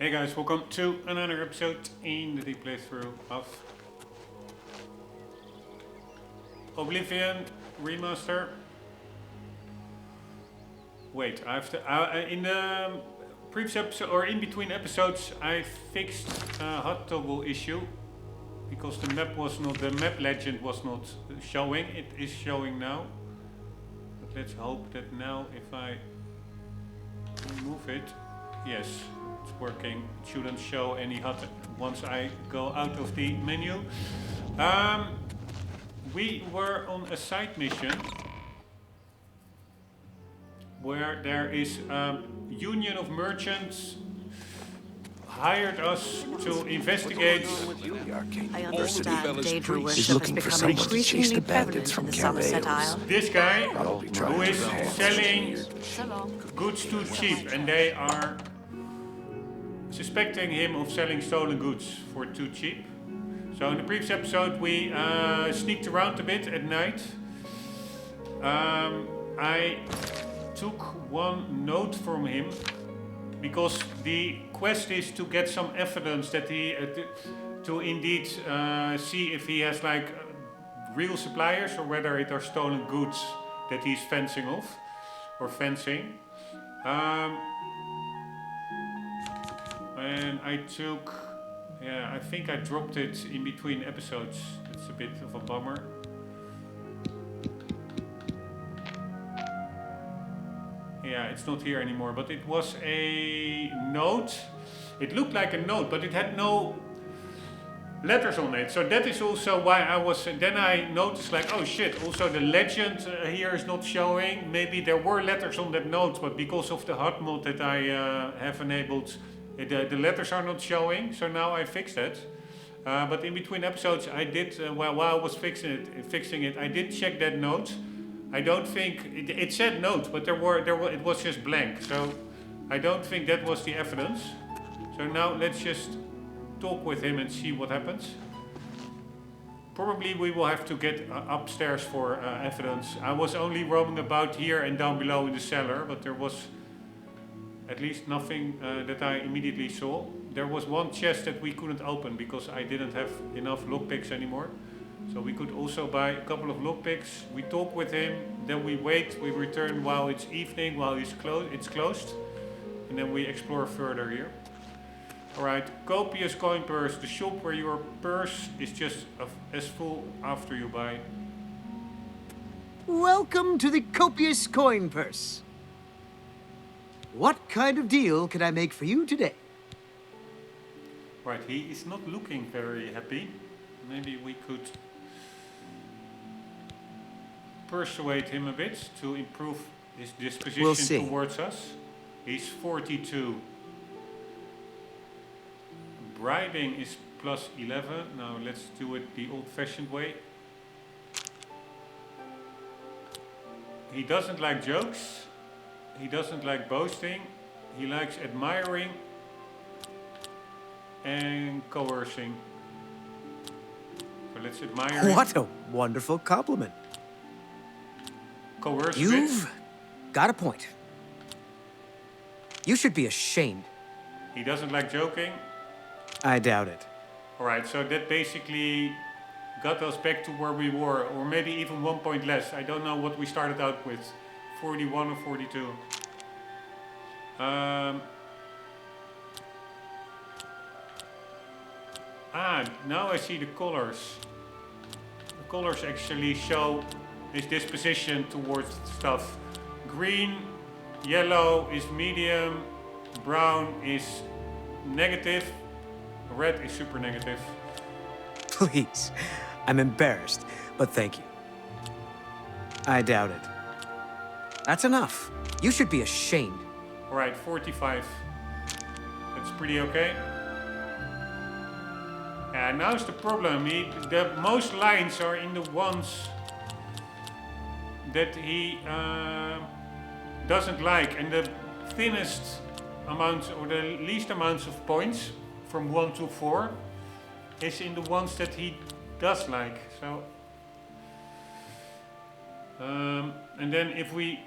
Hey guys, welcome to another episode in the deep playthrough of Oblivion Remastered. Wait, I have to. In the previous episode, or in between episodes, I fixed HUD toggle issue because the map legend was not showing. It is showing now. But let's hope that now, if I remove it, yes. Working. It shouldn't show any HUD once I go out of the menu. We were on a side mission where there is a union of merchants hired us to investigate. I understand Daedra worship has become increasingly prevalent in the Somerset Isle. This guy who is selling goods too cheap, and they are suspecting him of selling stolen goods for too cheap. So in the previous episode we sneaked around a bit at night. I took one note from him because the quest is to get some evidence that he to indeed see if he has like real suppliers or whether it are stolen goods that he's fencing off or fencing. And I took, I think I dropped it in between episodes. It's a bit of a bummer. Yeah, it's not here anymore, but it was a note. It looked like a note, but it had no letters on it. So that is also why I was, then I noticed like, oh shit, also the legend here is not showing. Maybe there were letters on that note, but because of the HUD mod that I have enabled, the letters are not showing, so now I fixed it. But in between episodes, I did while I was fixing it, I did check that note. I don't think it said note, but it was just blank. So I don't think that was the evidence. So now let's just talk with him and see what happens. Probably we will have to get upstairs for evidence. I was only roaming about here and down below in the cellar, but there was at least nothing that I immediately saw. There was one chest that we couldn't open because I didn't have enough lockpicks anymore. So we could also buy a couple of lockpicks. We talk with him, then we wait, we return while it's evening, while it's closed. And then we explore further here. Alright, copious coin purse, the shop where your purse is just as full after you buy. Welcome to the copious coin purse. What kind of deal can I make for you today? Right, he is not looking very happy. Maybe we could persuade him a bit to improve his disposition towards us. He's 42. Bribing is plus 11. Now let's do it the old-fashioned way. He doesn't like jokes. He doesn't like boasting. He likes admiring and coercing. So let's admire him. What a wonderful compliment. Coerce You've got a point. You should be ashamed. He doesn't like joking. I doubt it. Alright, so that basically got us back to where we were, or maybe even 1 point less. I don't know what we started out with. 41 or 42. Now I see the colors. The colors actually show his disposition towards stuff. Green, yellow is medium, brown is negative, red is super negative. Please, I'm embarrassed, but thank you. I doubt it. That's enough. You should be ashamed. Alright, 45. That's pretty okay. And now's the problem. The most lines are in the ones that he doesn't like. And the thinnest amounts, or the least amounts of points, from 1 to 4, is in the ones that he does like. So, and then if we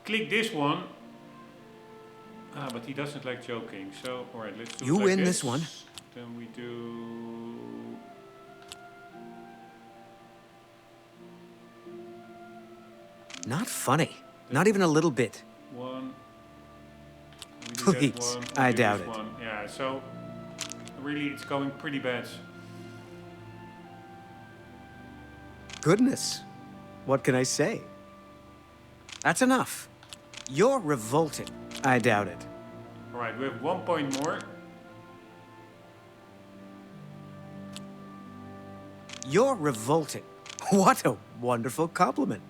click this one, Ah, but he doesn't like joking. So, alright, let's do You it like win this one. Then we do... Not funny. Not even a little bit. One. We do Please, that one. I We do doubt this it. one. Yeah, so really it's going pretty bad. Goodness. What can I say? That's enough. You're revolting. I doubt it. Alright, we have 1 point more. You're revolting. What a wonderful compliment.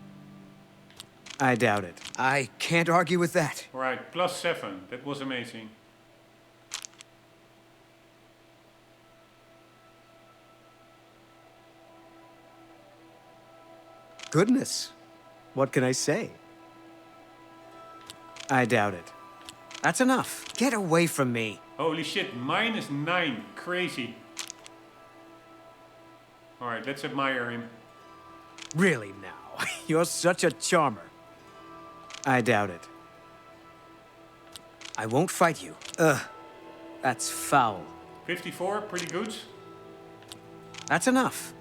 I doubt it. I can't argue with that. Alright, +7. That was amazing. Goodness. What can I say? I doubt it. That's enough. Get away from me. Holy shit, -9. Crazy. Alright, let's admire him. Really now. You're such a charmer. I doubt it. I won't fight you. Ugh. That's foul. 54, pretty good. That's enough.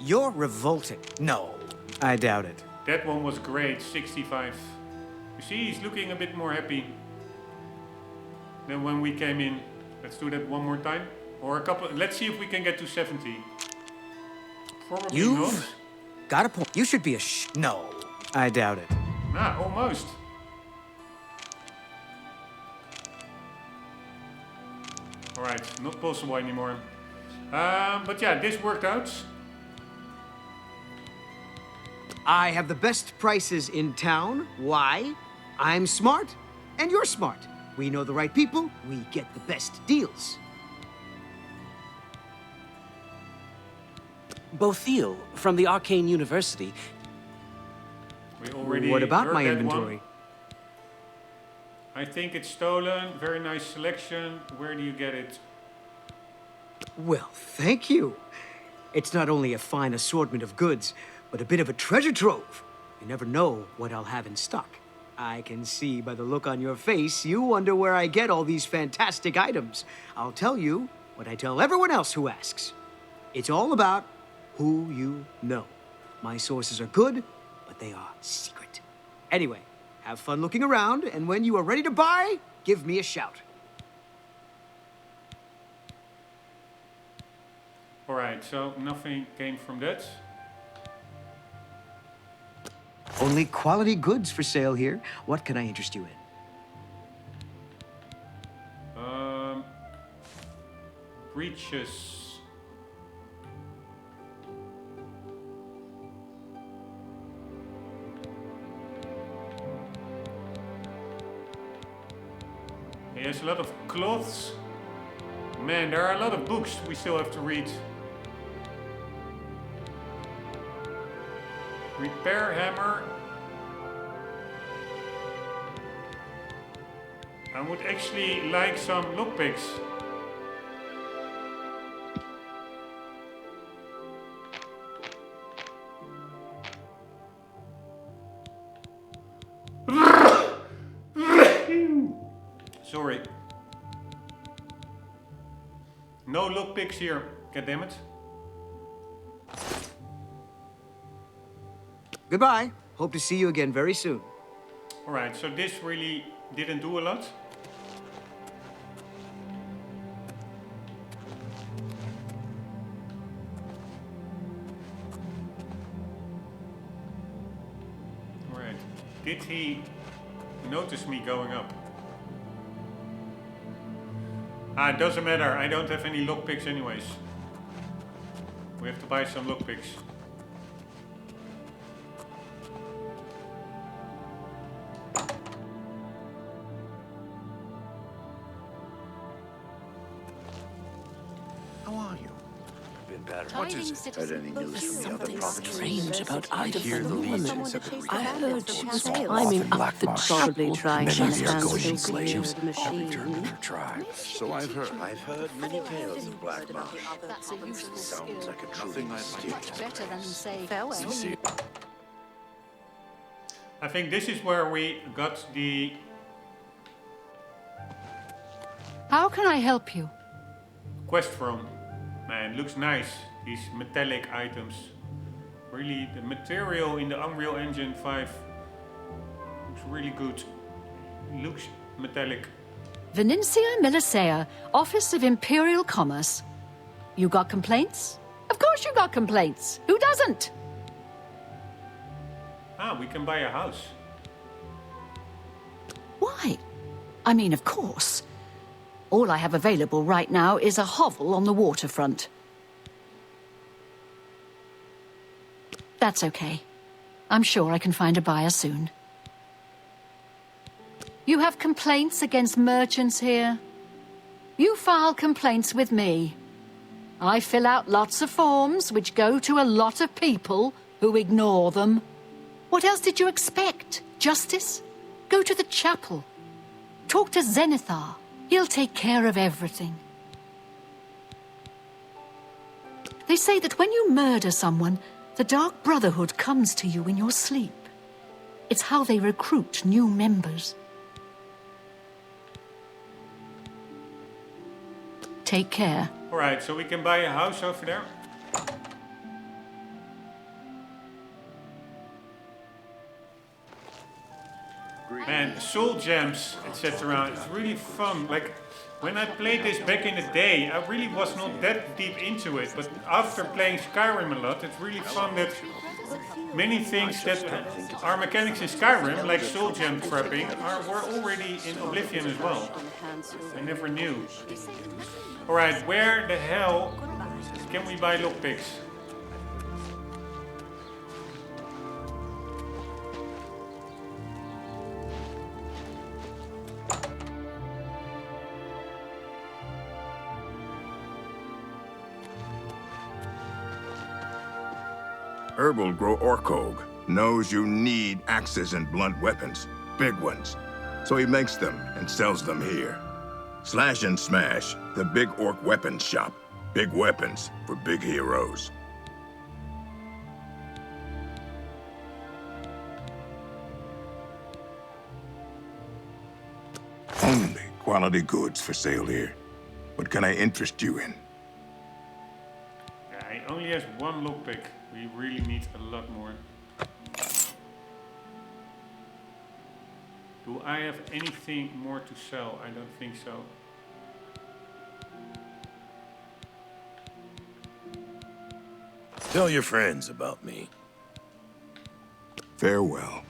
You're revolting. No, I doubt it. That one was great, 65. You see, he's looking a bit more happy than when we came in. Let's do that one more time. Or a couple, let's see if we can get to 70. Probably You've not. got a point. You should be No, I doubt it. Nah, almost. Alright, not possible anymore. But yeah, this worked out. I have the best prices in town. Why? I'm smart, and you're smart. We know the right people, we get the best deals. Bothil, from the Arcane University. We already What about heard my that inventory? one. I think it's stolen. Very nice selection. Where do you get it? Well, thank you. It's not only a fine assortment of goods, but a bit of a treasure trove. You never know what I'll have in stock. I can see by the look on your face, you wonder where I get all these fantastic items. I'll tell you what I tell everyone else who asks. It's all about who you know. My sources are good, but they are secret. Anyway, have fun looking around, and when you are ready to buy, give me a shout. Alright, so nothing came from that. Only quality goods for sale here. What can I interest you in? Breaches. He has a lot of cloths. Man, there are a lot of books we still have to read. Repair hammer. I would actually like some lockpicks. Sorry. No lockpicks here. God damn it. Goodbye. Hope to see you again very soon. Alright, so this really didn't do a lot. Alright. Did he notice me going up? Ah, it doesn't matter. I don't have any lockpicks anyways. We have to buy some lockpicks. How are you? Been better. What is it? Heard any news from the other provinces? Strange about Ida Hear the the woman. legions have been I heard she was Off climbing in up Black the Marsh. Probably trying to Many are understand going the slaves weird machine. return to their tribes. So I've heard. I've heard many tales of Black Marsh. That's a useful Sounds like a nothing I'd Much better than, say, farewell. See, I think this is where we got the How can I help you? Quest from. Man, looks nice. These metallic items. Really, the material in the Unreal Engine 5 looks really good. Looks metallic. Venencia Melisea, Office of Imperial Commerce. You got complaints? Of course you got complaints. Who doesn't? Ah, we can buy a house. Why? I mean, of course. All I have available right now is a hovel on the waterfront. That's okay. I'm sure I can find a buyer soon. You have complaints against merchants here? You file complaints with me. I fill out lots of forms which go to a lot of people who ignore them. What else did you expect? Justice? Go to the chapel. Talk to Zenithar. He'll take care of everything. They say that when you murder someone, the Dark Brotherhood comes to you in your sleep. It's how they recruit new members. Take care. Alright, so we can buy a house over there. Man, soul gems, etc. It's really fun. Like, when I played this back in the day, I really was not that deep into it. But after playing Skyrim a lot, it's really fun that many things that are mechanics in Skyrim, like soul gem trapping, were already in Oblivion as well. I never knew. Alright, where the hell can we buy lockpicks? Herbal grow Orkog knows you need axes and blunt weapons, big ones. So he makes them and sells them here. Slash and Smash, the Big Orc Weapons Shop. Big weapons for big heroes. Only quality goods for sale here. What can I interest you in? Yeah, he only has one lockpick. We really need a lot more. Do I have anything more to sell? I don't think so. Tell your friends about me. Farewell.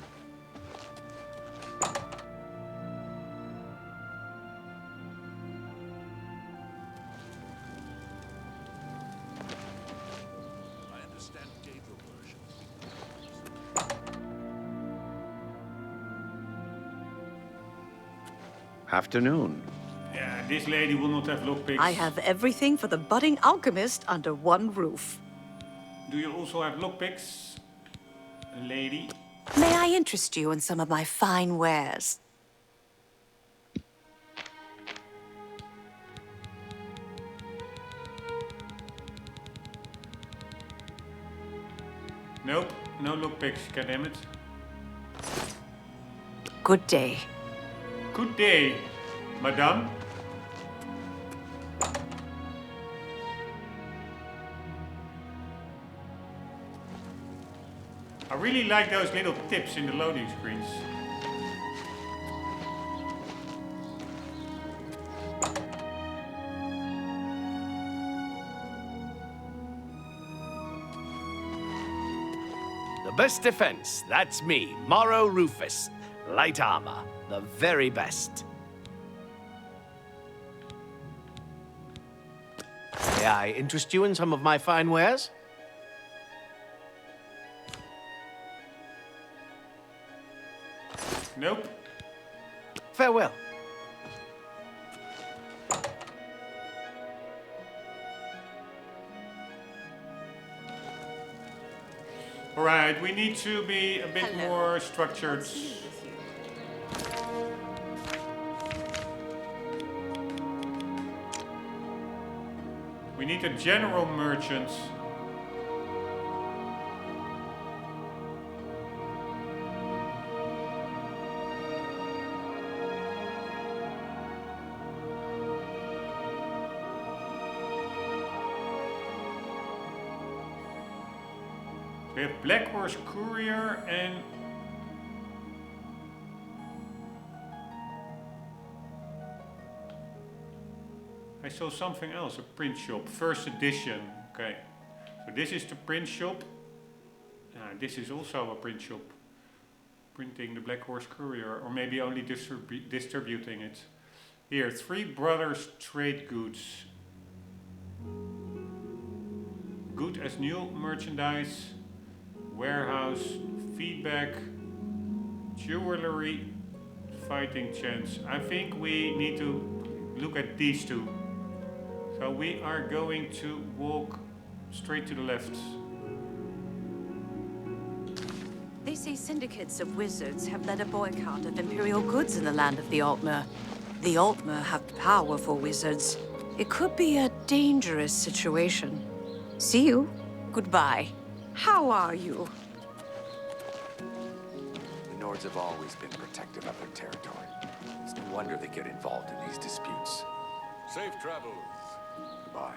Afternoon. Yeah, this lady will not have lockpicks. I have everything for the budding alchemist under one roof. Do you also have lockpicks, lady? May I interest you in some of my fine wares? Nope, no lockpicks, goddammit. Good day. Good day, madame. I really like those little tips in the loading screens. The best defense, that's me, Morrow Rufus. Light armor, the very best. May I interest you in some of my fine wares? Nope. Farewell. Alright, we need to be a bit more structured. We need a general merchant. We have Black Horse Courier and... I saw something else, a print shop, first edition. Okay, so this is the print shop. This is also a print shop. Printing the Black Horse Courier, or maybe only distributing it. Here, Three Brothers Trade Goods. Good as new merchandise, warehouse, feedback, jewelry, fighting chance. I think we need to look at these two. So we are going to walk straight to the left. They say syndicates of wizards have led a boycott of Imperial goods in the land of the Altmer. The Altmer have powerful wizards. It could be a dangerous situation. See you. Goodbye. How are you? The Nords have always been protective of their territory. It's no wonder they get involved in these disputes. Safe travels. Goodbye.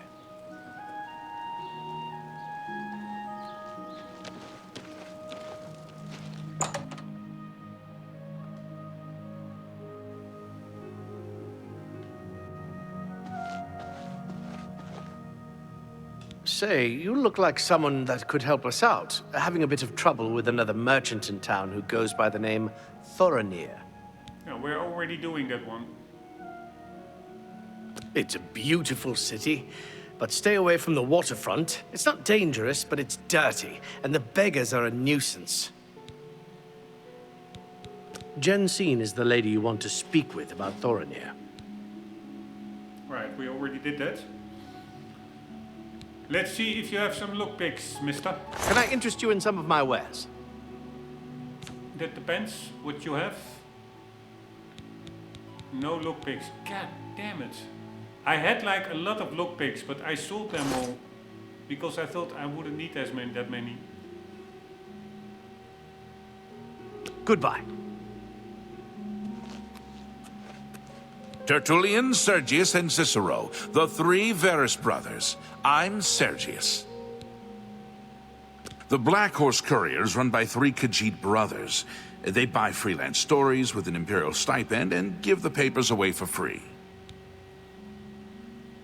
Say, you look like someone that could help us out. Having a bit of trouble with another merchant in town who goes by the name Thorinir. Yeah, we're already doing that one. It's a beautiful city, but stay away from the waterfront. It's not dangerous, but it's dirty, and the beggars are a nuisance. Jensine is the lady you want to speak with about Thorinir. Right, we already did that. Let's see if you have some lockpicks, mister. Can I interest you in some of my wares? That depends what you have. No lockpicks. God damn it. I had like a lot of lockpicks, but I sold them all because I thought I wouldn't need that many. Goodbye. Tertullian, Sergius, and Cicero, the three Varus brothers. I'm Sergius. The Black Horse Couriers run by three Khajiit brothers. They buy freelance stories with an imperial stipend and give the papers away for free.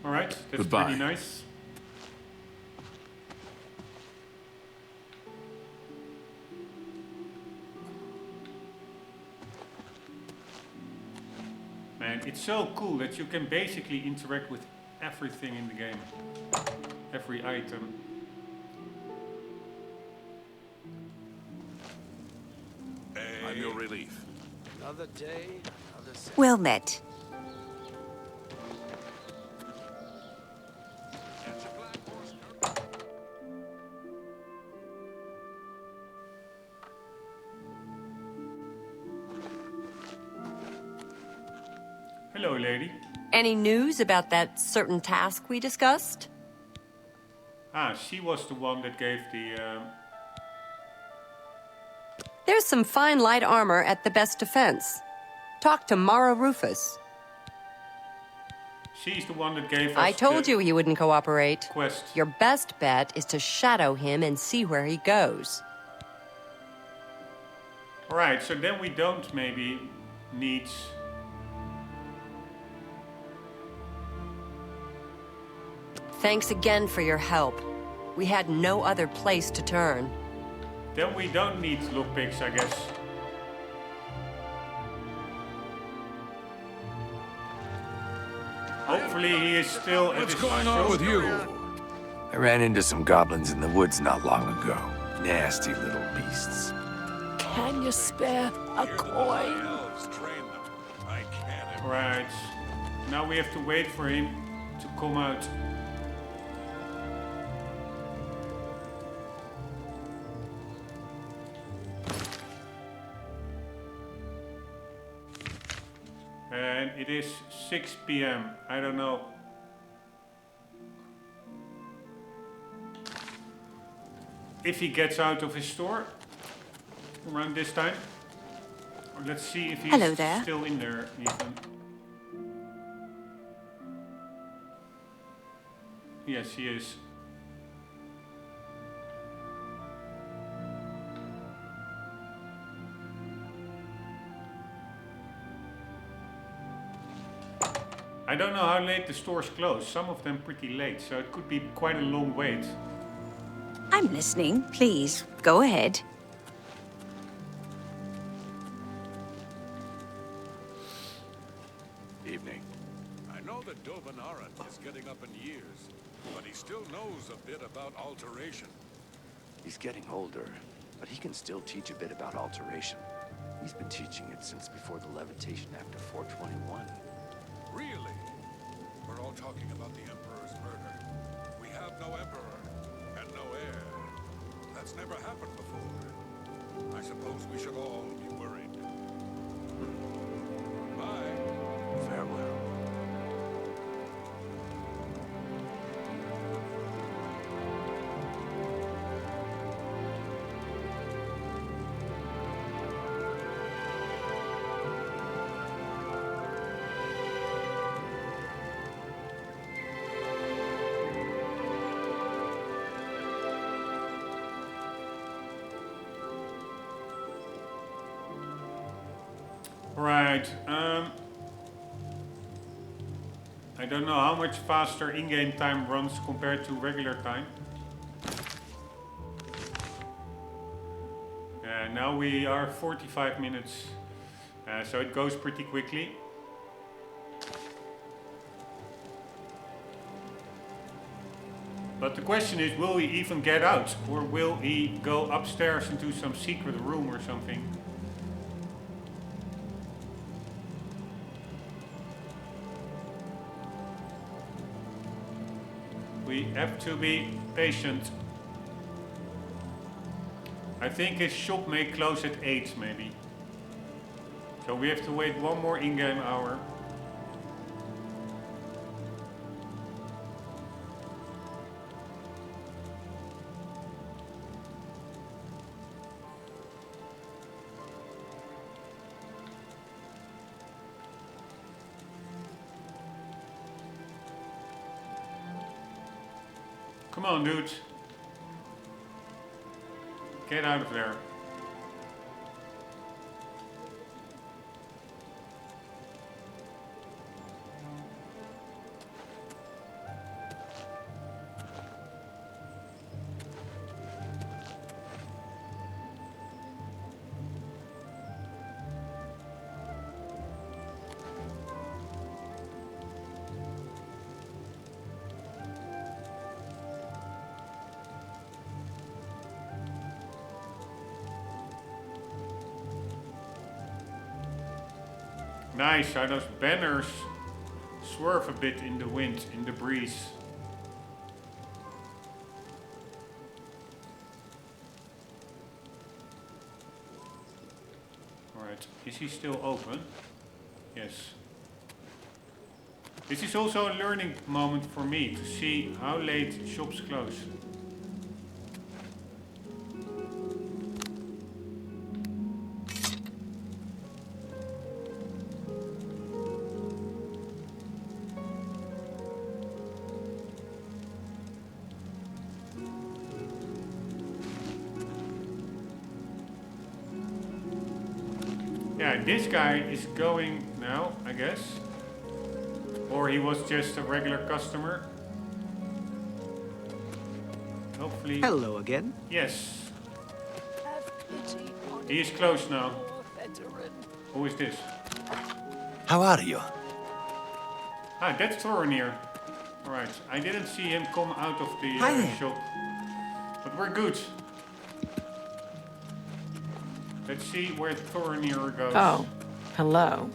Alright, that's Goodbye. pretty nice. Man, it's so cool that you can basically interact with everything in the game. Every item. I'm your relief. Another day, another set. Well met. Hello, lady. Any news about that certain task we discussed? Ah, she was the one that gave the... There's some fine light armor at the best defense. Talk to Mara Rufus. She's the one that gave us I told you he wouldn't cooperate. quest. Your best bet is to shadow him and see where he goes. Alright, so then we don't maybe need... Thanks again for your help. We had no other place to turn. Then we don't need lockpicks, I guess. Hopefully he is still at What's his going on with you? I ran into some goblins in the woods not long ago. Nasty little beasts. Can you spare a coin? Elves train them. I can't. Right. Now we have to wait for him to come out. And it is 6 p.m. I don't know. If he gets out of his store around this time. Or let's see if he's Hello there. still in there even. Yes, he is. I don't know how late the stores close. Some of them pretty late, so it could be quite a long wait. I'm listening. Please, go ahead. Evening. I know that Dovanaran is getting up in years, but he still knows a bit about alteration. He's getting older, but he can still teach a bit about alteration. He's been teaching it since before the Levitation Act of 421. Really? We're all talking about the Emperor's murder. We have no Emperor, and no heir. That's never happened before. I suppose we should all be worried. Bye. Farewell. Right. I don't know how much faster in-game time runs compared to regular time. Now we are 45 minutes, so it goes pretty quickly. But the question is, will he even get out? Or will he go upstairs into some secret room or something? We have to be patient. I think his shop may close at 8 maybe. So we have to wait one more in-game hour. Come on, dude. Get out of there. Nice, how those banners swerve a bit in the wind, in the breeze. Alright, is he still open? Yes. This is also a learning moment for me to see how late shops close. Yeah, this guy is going now, I guess. Or he was just a regular customer. Hopefully. Hello again. Yes. Have pity on He is close now. poor veteran. Who is this? How are you? Ah, that's Thorinir. Alright, I didn't see him come out of the Hi there. shop. But we're good. Let's see where Thorinir goes. Oh, hello.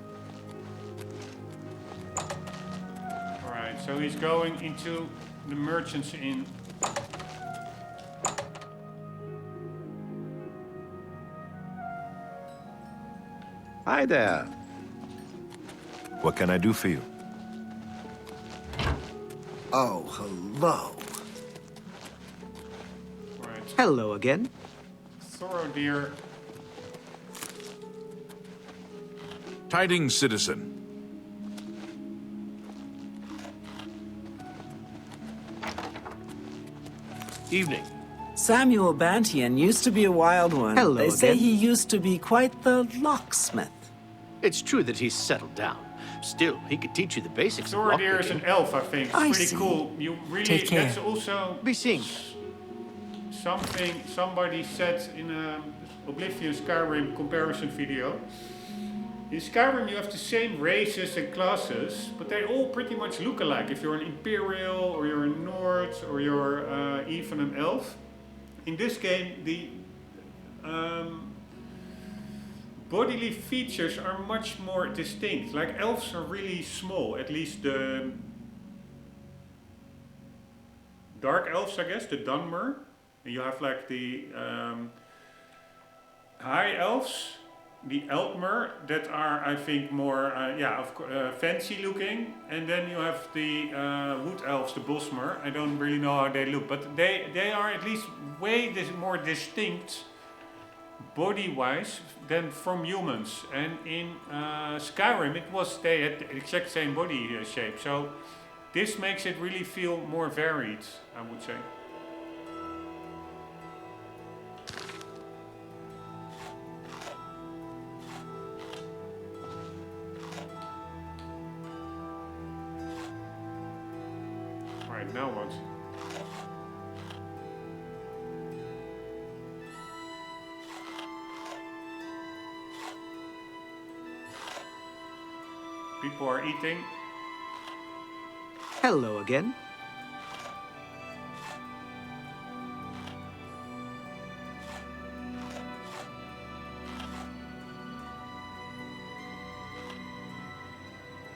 Alright, so he's going into the Merchant's Inn. Hi there. What can I do for you? Oh, hello. Right. Hello again. Thorinir. Tidings, citizen. Evening. Samuel Bantian used to be a wild one. Hello They say again. he used to be quite the locksmith. It's true that he's settled down. Still, he could teach you the basics of Thoradir is an lockpicking. elf, I think. It's I pretty see. cool. You really, Take care. that's also Be seeing. something somebody said in a Oblivion Skyrim comparison video. In Skyrim you have the same races and classes, but they all pretty much look alike. If you're an Imperial, or you're a Nord, or you're even an Elf. In this game, the bodily features are much more distinct. Like elves are really small, at least the dark elves, I guess, the Dunmer. And you have like the high elves, the Altmer, that are, I think, more fancy looking. And then you have the wood elves, the Bosmer. I don't really know how they look, but they are at least way more distinct body-wise than from humans. And in Skyrim they had the exact same body shape, so this makes it really feel more varied, I would say. Alright, now what? People are eating. Hello again.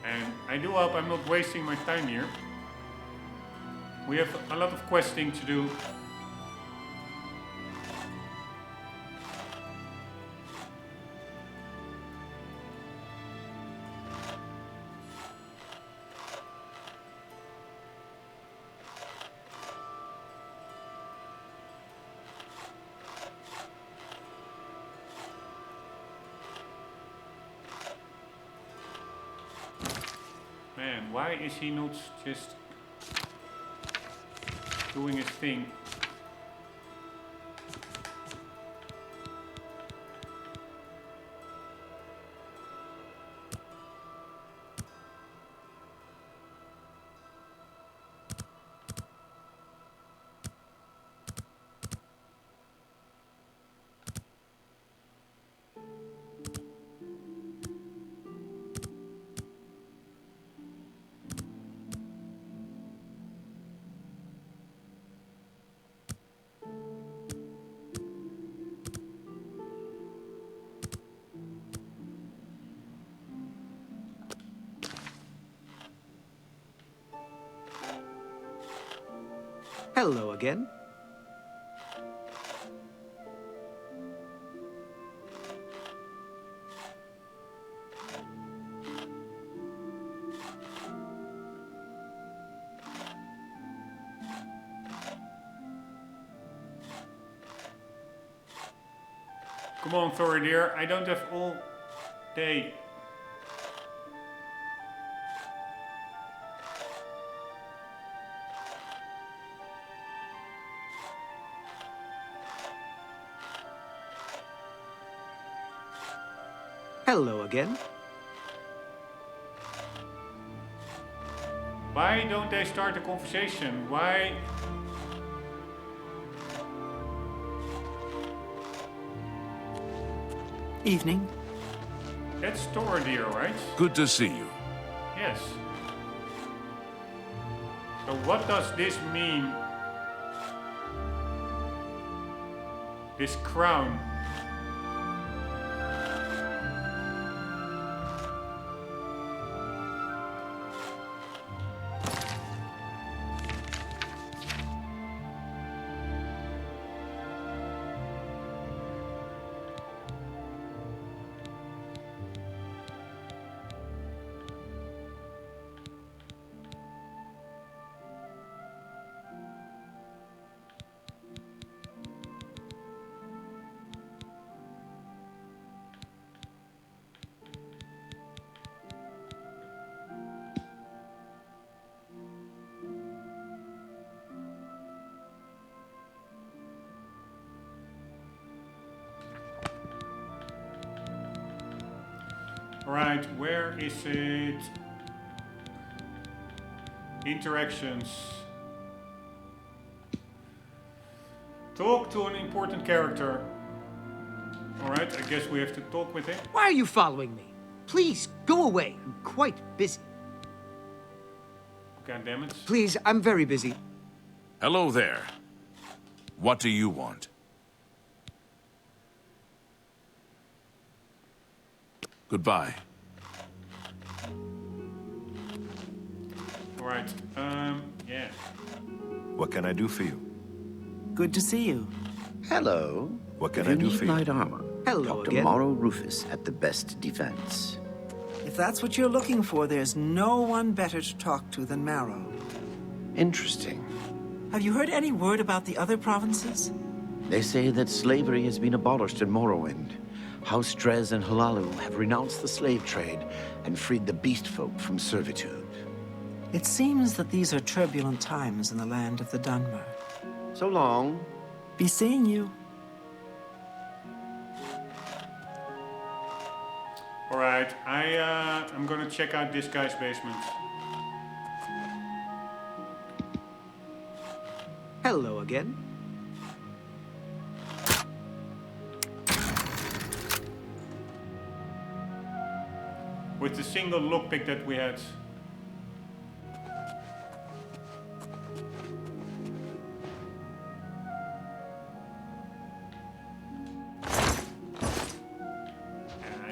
And I do hope I'm not wasting my time here. We have a lot of questing to do. Man, why is he not just doing his thing? Hello again. Come on, Thoradir, I don't have all day. Hello again. Why don't they start a conversation? Why? Evening. That's Thoradir, right? Good to see you. Yes. So what does this mean? This crown. Alright, where is it? Interactions. Talk to an important character. Alright, I guess we have to talk with him. Why are you following me? Please, go away. I'm quite busy. God damn it. Please, I'm very busy. Hello there. What do you want? Goodbye. Alright, yeah. What can I do for you? Good to see you. Hello. What can If I you do need for you? light armor, Hello talk to again. Morrow Rufus at the best defense. If that's what you're looking for, there's no one better to talk to than Marrow. Interesting. Have you heard any word about the other provinces? They say that slavery has been abolished in Morrowind. House Drez and Halalu have renounced the slave trade and freed the beast folk from servitude. It seems that these are turbulent times in the land of the Dunmer. So long. Be seeing you. Alright, I'm gonna check out this guy's basement. Hello again. With the single lockpick that we had.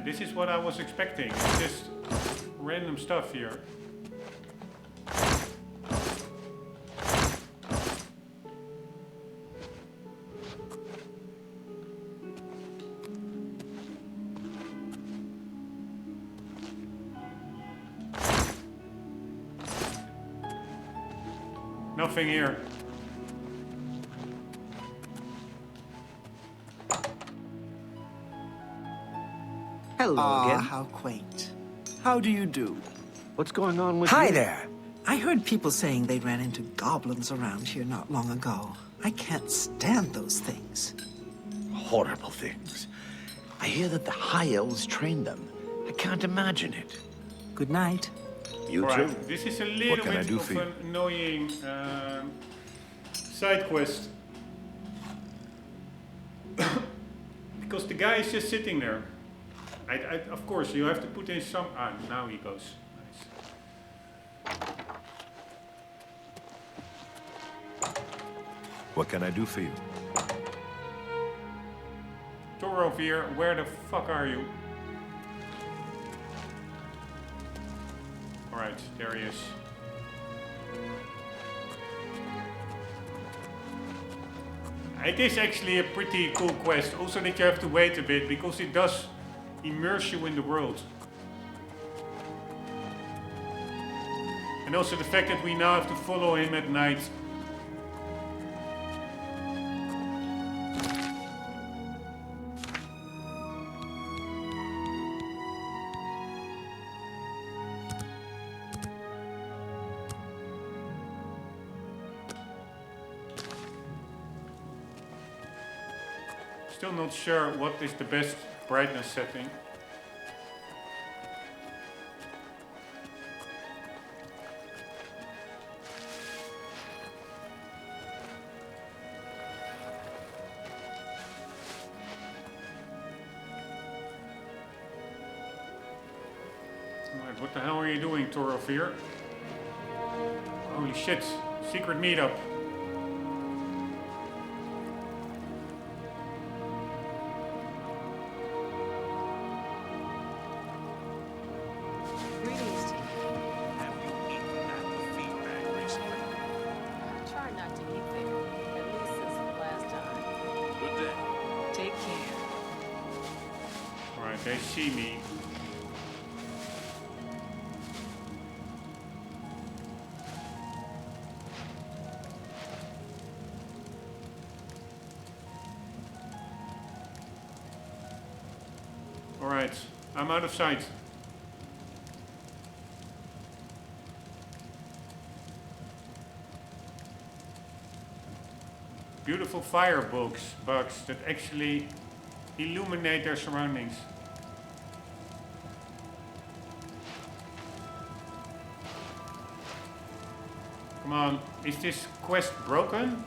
This is what I was expecting. It's just random stuff here. Nothing here. Hello again. How quaint. How do you do? What's going on with Hi you? there. I heard people saying they ran into goblins around here not long ago. I can't stand those things. Horrible things. I hear that the High Elves trained them. I can't imagine it. Good night. You Alright, too. this is a little can I bit do of for you? an annoying side quest. Because the guy is just sitting there. Of course, you have to put in some... Ah, now he goes. Nice. What can I do for you? Torovir, where the fuck are you? Alright, there he is. It is actually a pretty cool quest. Also that you have to wait a bit because it does immerse you in the world. And also the fact that we now have to follow him at night. Still not sure what is the best brightness setting. Alright, what the hell are you doing, Torovir? Holy shit, secret meetup. Try not to eat there. At least since the last time. Good day. Take care. Alright, they see me. Alright, I'm out of sight. Beautiful bugs that actually illuminate their surroundings. Come on, is this quest broken?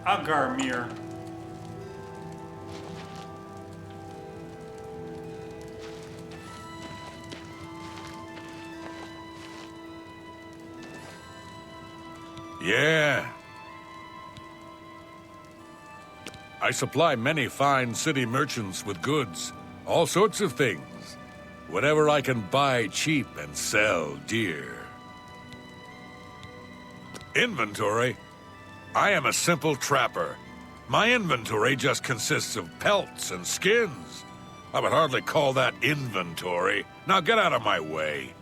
Agarmir. Yeah. I supply many fine city merchants with goods, all sorts of things. Whatever I can buy cheap and sell dear. Inventory? I am a simple trapper. My inventory just consists of pelts and skins. I would hardly call that inventory. Now get out of my way.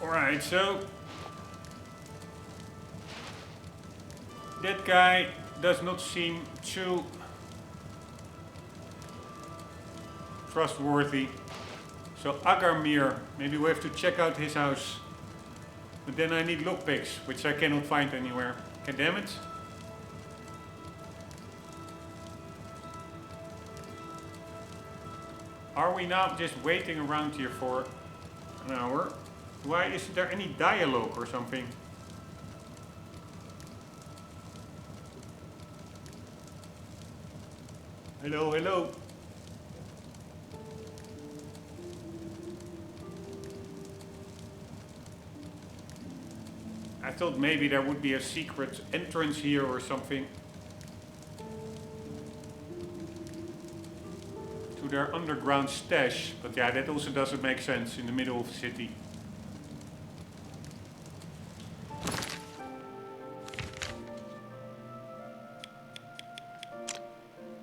Alright, so that guy does not seem too trustworthy. So Agarmir, maybe we have to check out his house. But then I need lockpicks, which I cannot find anywhere. Okay, damn it. Are we now just waiting around here for an hour? Why isn't there any dialogue or something? Hello, hello. I thought maybe there would be a secret entrance here or something. To their underground stash. But yeah, that also doesn't make sense in the middle of the city.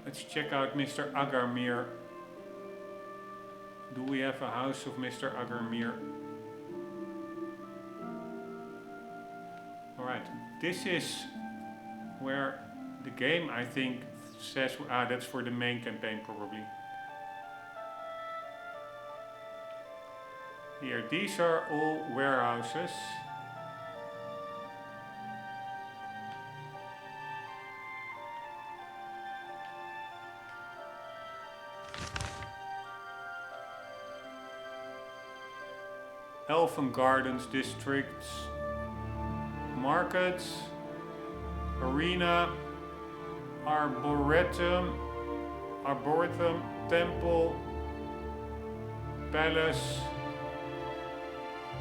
Let's check out Mr. Agarmir. Do we have a house of Mr. Agarmir? Alright, this is where the game, I think, says... Ah, that's for the main campaign, probably. Here, these are all warehouses. Elfin Gardens districts, markets, arena, arboretum, temple, palace,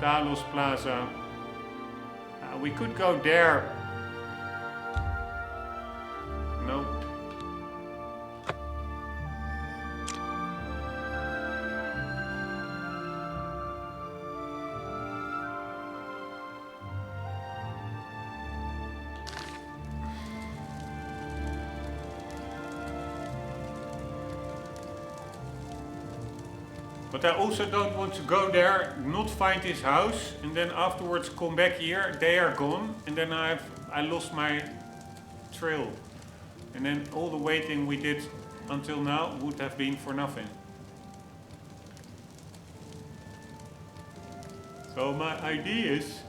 Talos Plaza. We could go there. Nope. But I also don't want to go there, not find his house, and then afterwards come back here, they are gone, and then I lost my trail. And then all the waiting we did until now would have been for nothing. So my idea is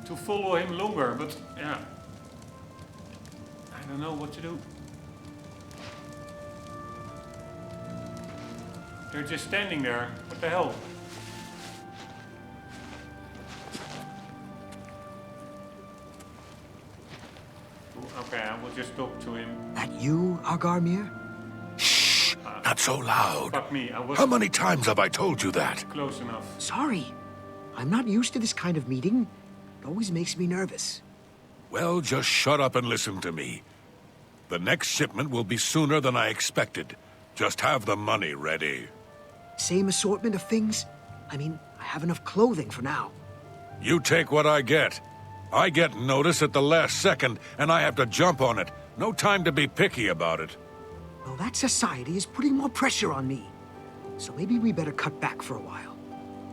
to follow him longer, but yeah, I don't know what to do. They're just standing there. What the hell? Ooh, okay, I will just talk to him. That you, Agarmir? Shh! Not so loud. Fuck me, I was... How many times have I told you that? Close enough. Sorry. I'm not used to this kind of meeting. It always makes me nervous. Well, just shut up and listen to me. The next shipment will be sooner than I expected. Just have the money ready. Same assortment of things? I mean, I have enough clothing for now. You take what I get. I get notice at the last second, and I have to jump on it. No time to be picky about it. Well, that society is putting more pressure on me. So maybe we better cut back for a while.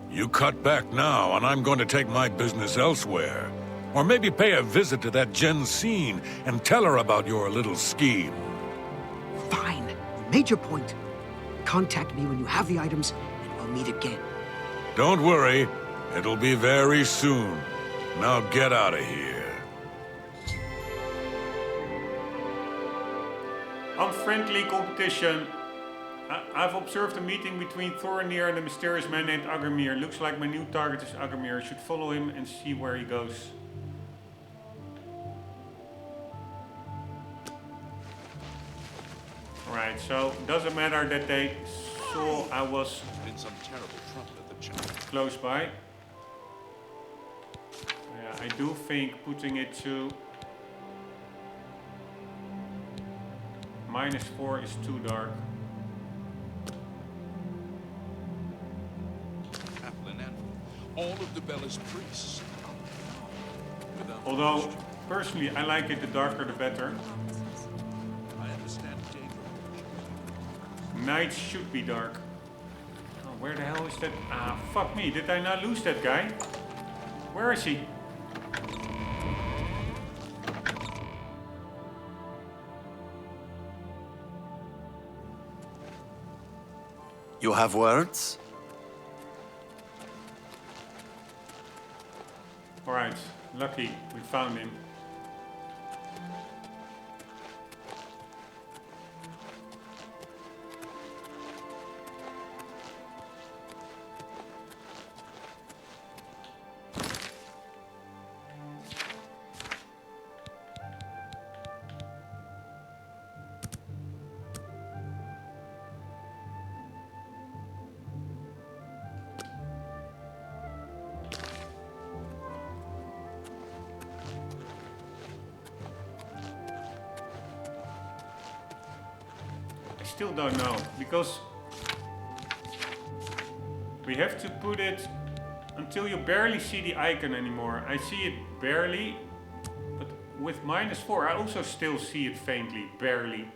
You cut back now, and I'm going to take my business elsewhere. Or maybe pay a visit to that Jensine and tell her about your little scheme. Fine. You made your point. Contact me when you have the items, and we'll meet again. Don't worry. It'll be very soon. Now get out of here. Unfriendly competition. I've observed a meeting between Thorinir and a mysterious man named Agarmir. Looks like my new target is Agarmir. I should follow him and see where he goes. Alright, so doesn't matter that they saw I was In some terrible trouble at the chapel. close by. Yeah, I do think putting it to -4 is too dark. Chaplain and all of the Bella's priests. Although, personally, I like it the darker the better. I understand danger. Nights should be dark. Oh, where the hell is that? Ah, fuck me. Did I not lose that guy? Where is he? You have words? Alright, lucky. We found him. Still don't know, because we have to put it until you barely see the icon anymore. I see it barely, but with -4 I also still see it faintly, barely.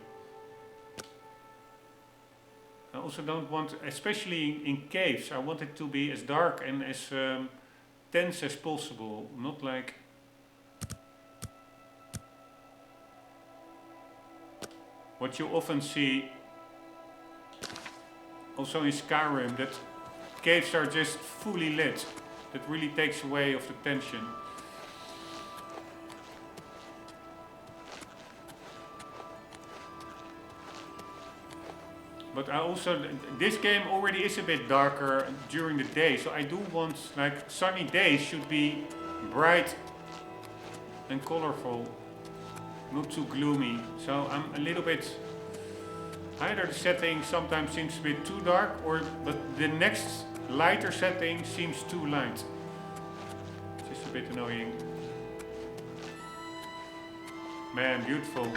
I also don't want, especially in caves, I want it to be as dark and as tense as possible, not like what you often see also in Skyrim, that caves are just fully lit. That really takes away of the tension. But I also, this game already is a bit darker during the day, so I do want, like, sunny days should be bright and colorful, not too gloomy. So I'm a little bit, either the setting sometimes seems a bit too dark, but the next lighter setting seems too light. It's just a bit annoying. Man, beautiful.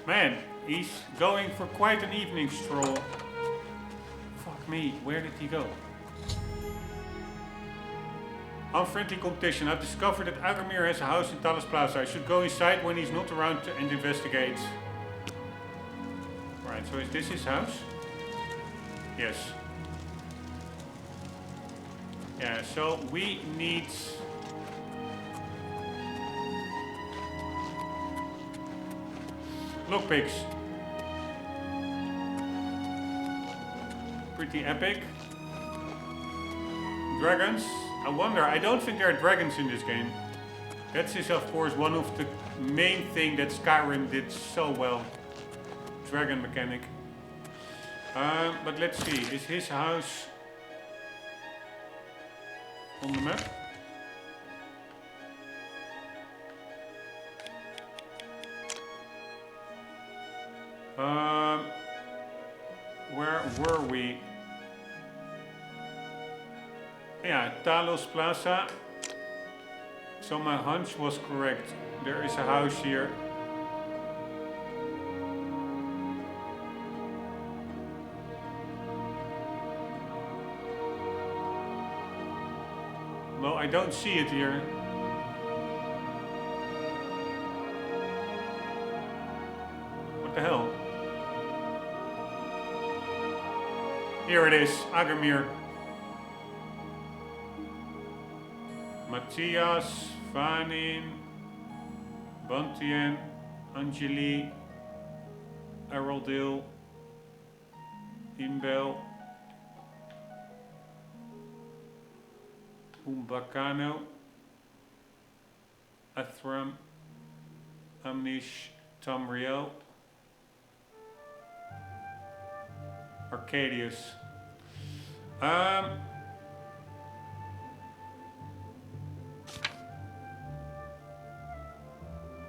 Man, he's going for quite an evening stroll. Fuck me, where did he go? Unfriendly competition. I've discovered that Agarmir has a house in Talos Plaza. I should go inside when he's not around and investigate. Right, so is this his house? Yes. Yeah, so we need Lockpicks. Pretty epic. Dragons. I wonder, I don't think there are dragons in this game. That is of course one of the main things that Skyrim did so well. Dragon mechanic. But let's see, is his house on the map? Where were we? Yeah, Talos Plaza. So my hunch was correct. There is a house here. No, I don't see it here. What the hell? Here it is, Agamir. Matthias, Vanin, Bantien, Angeli, Araldil, Imbel, Umbacano, Athram, Amnish, Tamriel, Arcadius.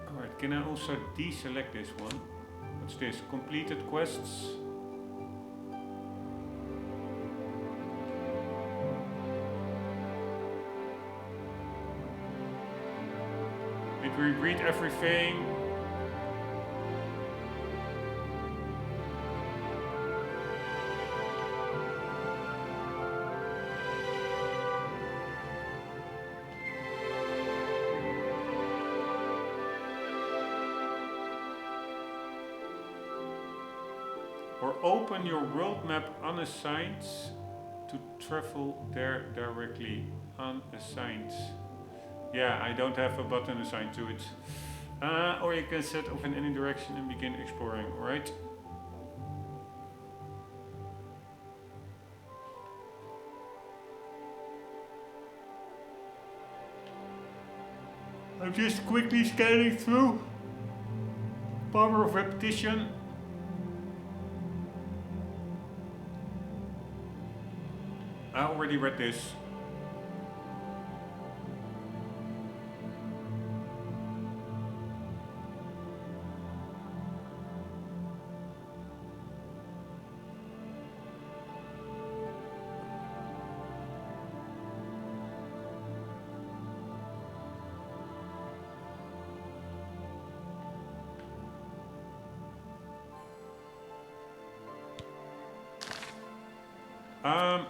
Alright, can I also deselect this one? What's this? Completed quests. Did we read everything? Or open your world map unassigned to travel there directly. Unassigned. Yeah, I don't have a button assigned to it. Or you can set off in any direction and begin exploring, alright? I'm just quickly scanning through. Power of repetition. I already read this.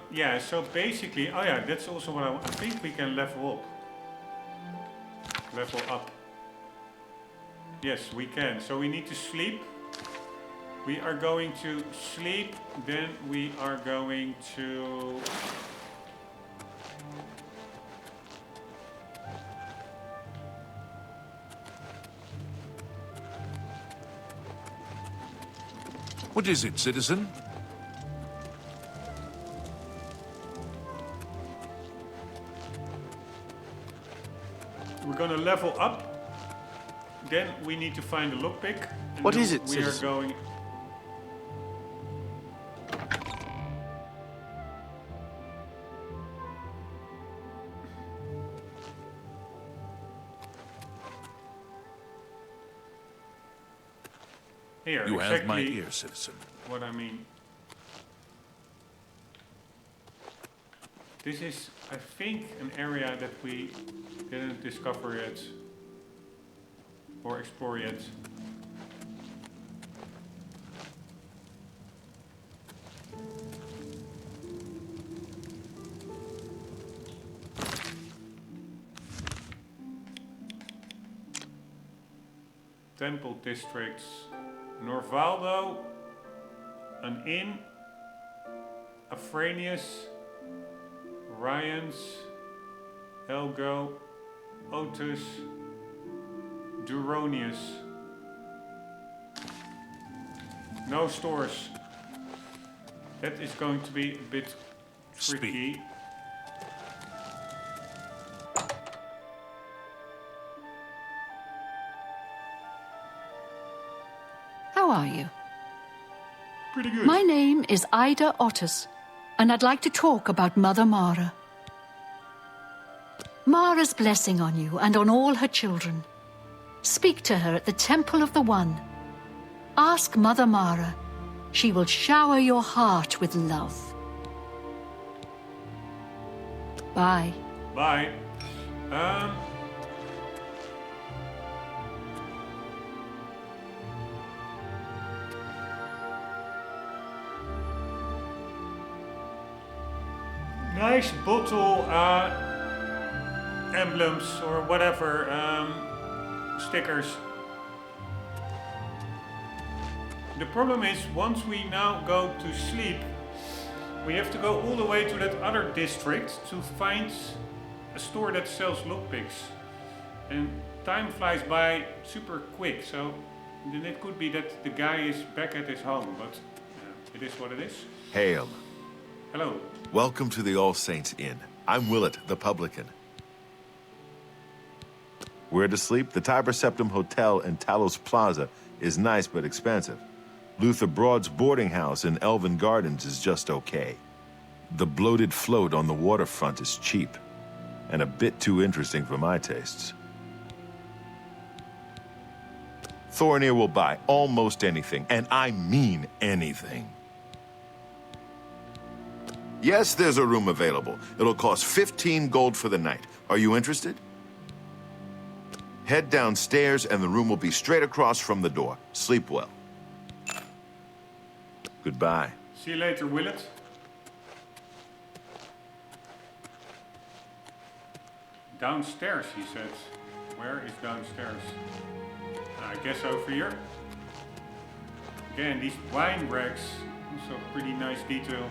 Yeah, so basically, oh yeah, that's also what I think we can level up. Level up. Yes, we can. So we need to sleep. We are going to sleep, then we are going to... What is it, citizen? We're gonna level up. Then we need to find a lockpick. What is it, We are citizen? going... Here, You have my exactly ear, citizen. what I mean. This is, I think, an area that we didn't discover yet. Or explore yet. Temple districts. Norvaldo, an inn, Afranius, Ryans, Elgo, Otus, Duronius. No stores. That is going to be a bit tricky. Speed. How are you? Pretty good. My name is Ida Otis, and I'd like to talk about Mother Mara. Mara's blessing on you and on all her children. Speak to her at the Temple of the One. Ask Mother Mara. She will shower your heart with love. Bye. Bye. Nice bottle emblems or whatever, stickers. The problem is, once we now go to sleep, we have to go all the way to that other district to find a store that sells lockpicks. And time flies by super quick, so then it could be that the guy is back at his home, but it is what it is. Hail. Hello. Welcome to the All Saints Inn. I'm Willett, the publican. Where to sleep? The Tiber Septim Hotel in Talos Plaza is nice but expensive. Luther Broad's boarding house in Elven Gardens is just okay. The bloated float on the waterfront is cheap, and a bit too interesting for my tastes. Thorinir will buy almost anything, and I mean anything. Yes, there's a room available. It'll cost 15 gold for the night. Are you interested? Head downstairs and the room will be straight across from the door. Sleep well. Goodbye. See you later, Willett. Downstairs, he said. Where is downstairs? I guess over here. Again, these wine racks, also pretty nice detail.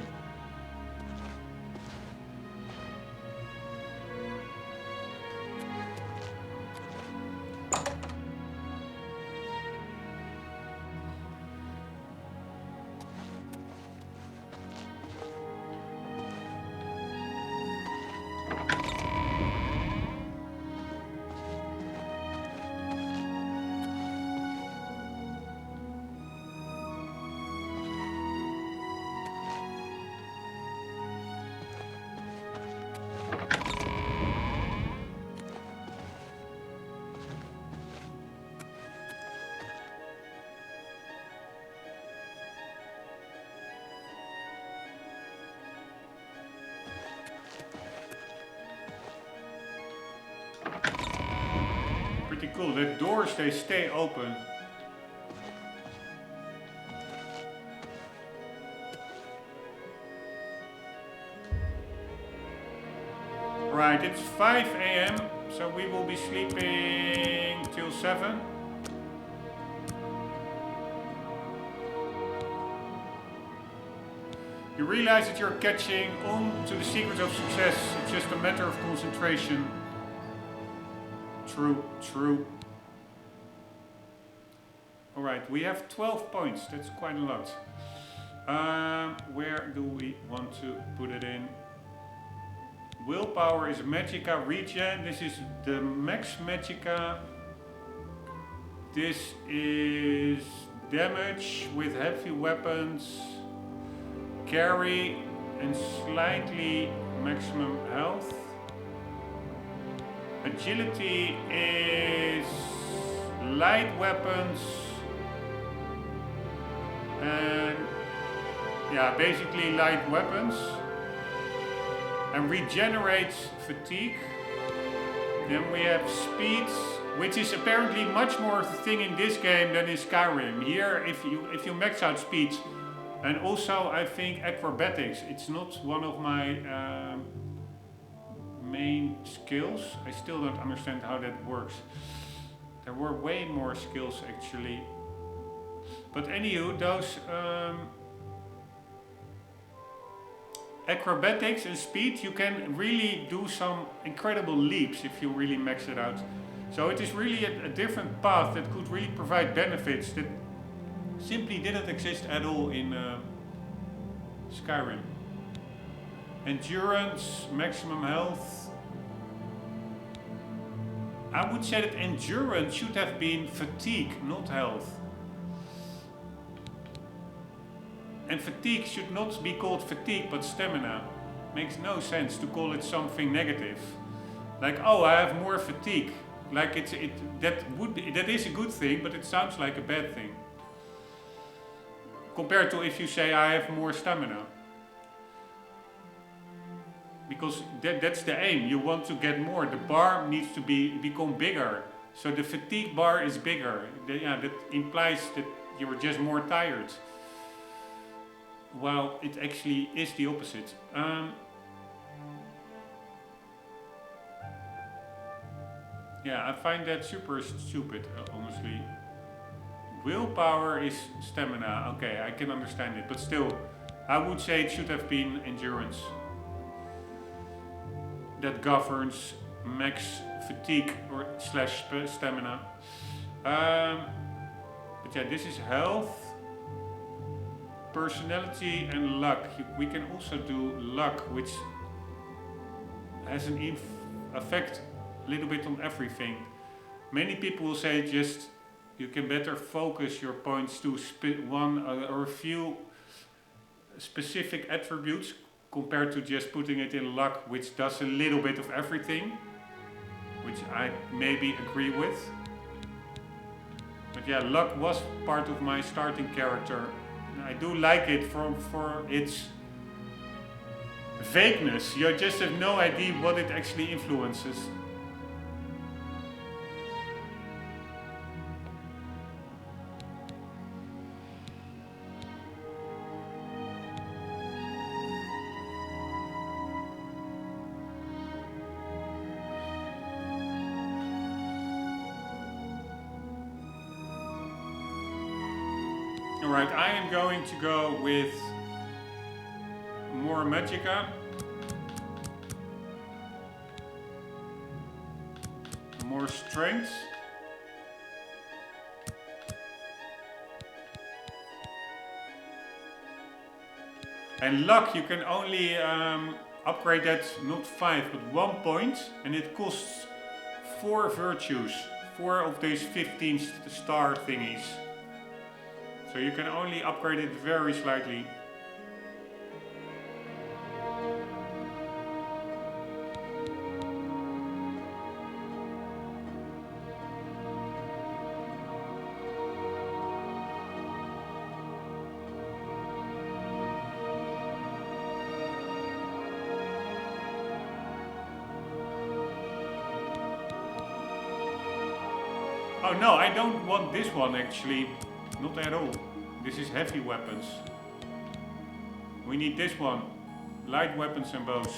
Pretty cool. The doors, they stay open. Right, it's 5 a.m. so we will be sleeping till 7. You realize that you're catching on to the secrets of success. It's just a matter of concentration. True, true. Alright, we have 12 points. That's quite a lot. Where do we want to put it in? Willpower is Magicka regen. This is the max Magicka. This is damage with heavy weapons. Carry and slightly maximum health. Agility is light weapons and yeah, basically light weapons, and regenerates fatigue. Then we have speed, which is apparently much more of a thing in this game than in Skyrim. Here, if you max out speed, and also I think acrobatics, it's not one of my main skills. I still don't understand how that works. There were way more skills actually. But anywho, those acrobatics and speed, you can really do some incredible leaps if you really max it out. So it is really a different path that could really provide benefits that simply didn't exist at all in Skyrim. Endurance, maximum health. I would say that endurance should have been fatigue, not health. And fatigue should not be called fatigue, but stamina. Makes no sense to call it something negative. Like, oh, I have more fatigue. Like that is a good thing, but it sounds like a bad thing. Compared to if you say I have more stamina. Because that's the aim. You want to get more. The bar needs to become bigger. So the fatigue bar is bigger. That implies that you're just more tired. Well, it actually is the opposite. Yeah, I find that super stupid, honestly. Willpower is stamina. Okay, I can understand it. But still, I would say it should have been endurance. That governs max fatigue or slash stamina. But yeah, this is health, personality and luck. We can also do luck, which has an effect a little bit on everything. Many people will say just you can better focus your points to one or a few specific attributes compared to just putting it in luck, which does a little bit of everything, which I maybe agree with. But yeah, luck was part of my starting character. I do like it for its vagueness. You just have no idea what it actually influences. Alright, I am going to go with more magicka. More strength. And luck, you can only upgrade that not 5 but 1 point, and it costs 4 virtues, 4 of these 15 star thingies. So you can only upgrade it very slightly. Oh no, I don't want this one actually. Not at all. This is heavy weapons. We need this one. Light weapons and bows.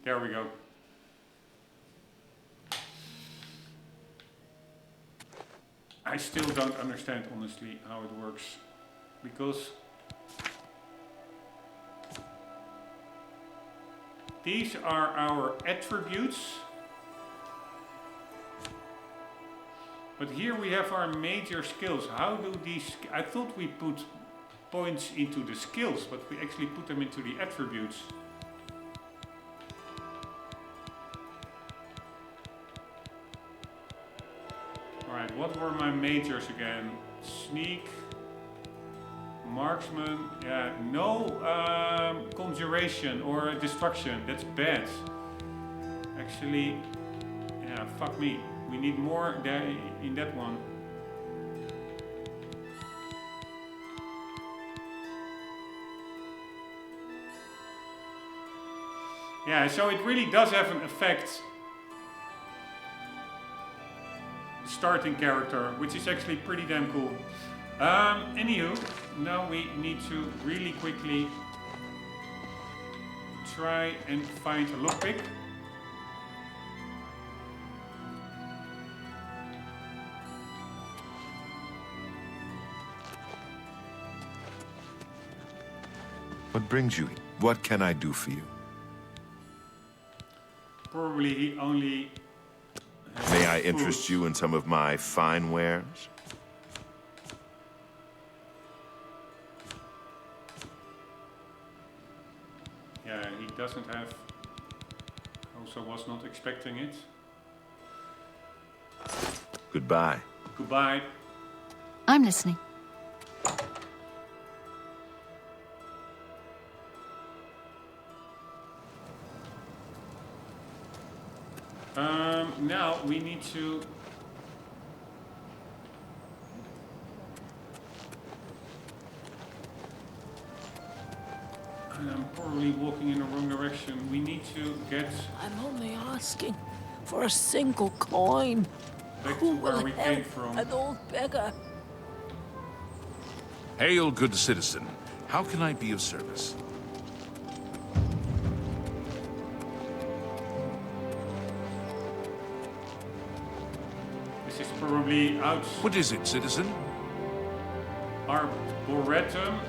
There we go. I still don't understand honestly how it works. Because these are our attributes. But here we have our major skills. How do these... I thought we put points into the skills, but we actually put them into the attributes. Alright, what were my majors again? Sneak, marksman, yeah, no conjuration or destruction, that's bad. Actually, yeah, fuck me. We need more there in that one. Yeah, so it really does have an effect. Starting character, which is actually pretty damn cool. Anywho, now we need to really quickly try and find a lockpick. What brings you here? What can I do for you? Probably he only... May I interest you in some of my fine wares? Yeah, he doesn't have... Also was not expecting it. Goodbye. Goodbye. I'm listening. Now we need to... And I'm probably walking in the wrong direction. We need to get I'm only asking for a single coin. back Who to where will we help came from. an old beggar? Hail, good citizen. How can I be of service? This is probably out... What is it, citizen? Arboretum.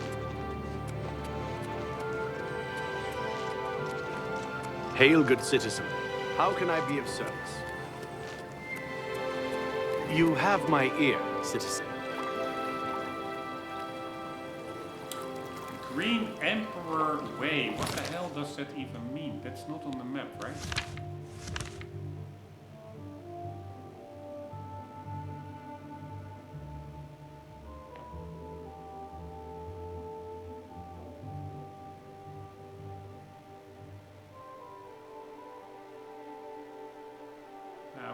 Hail, good citizen. How can I be of service? You have my ear, citizen. Green Emperor Way. What the hell does that even mean? That's not on the map, right?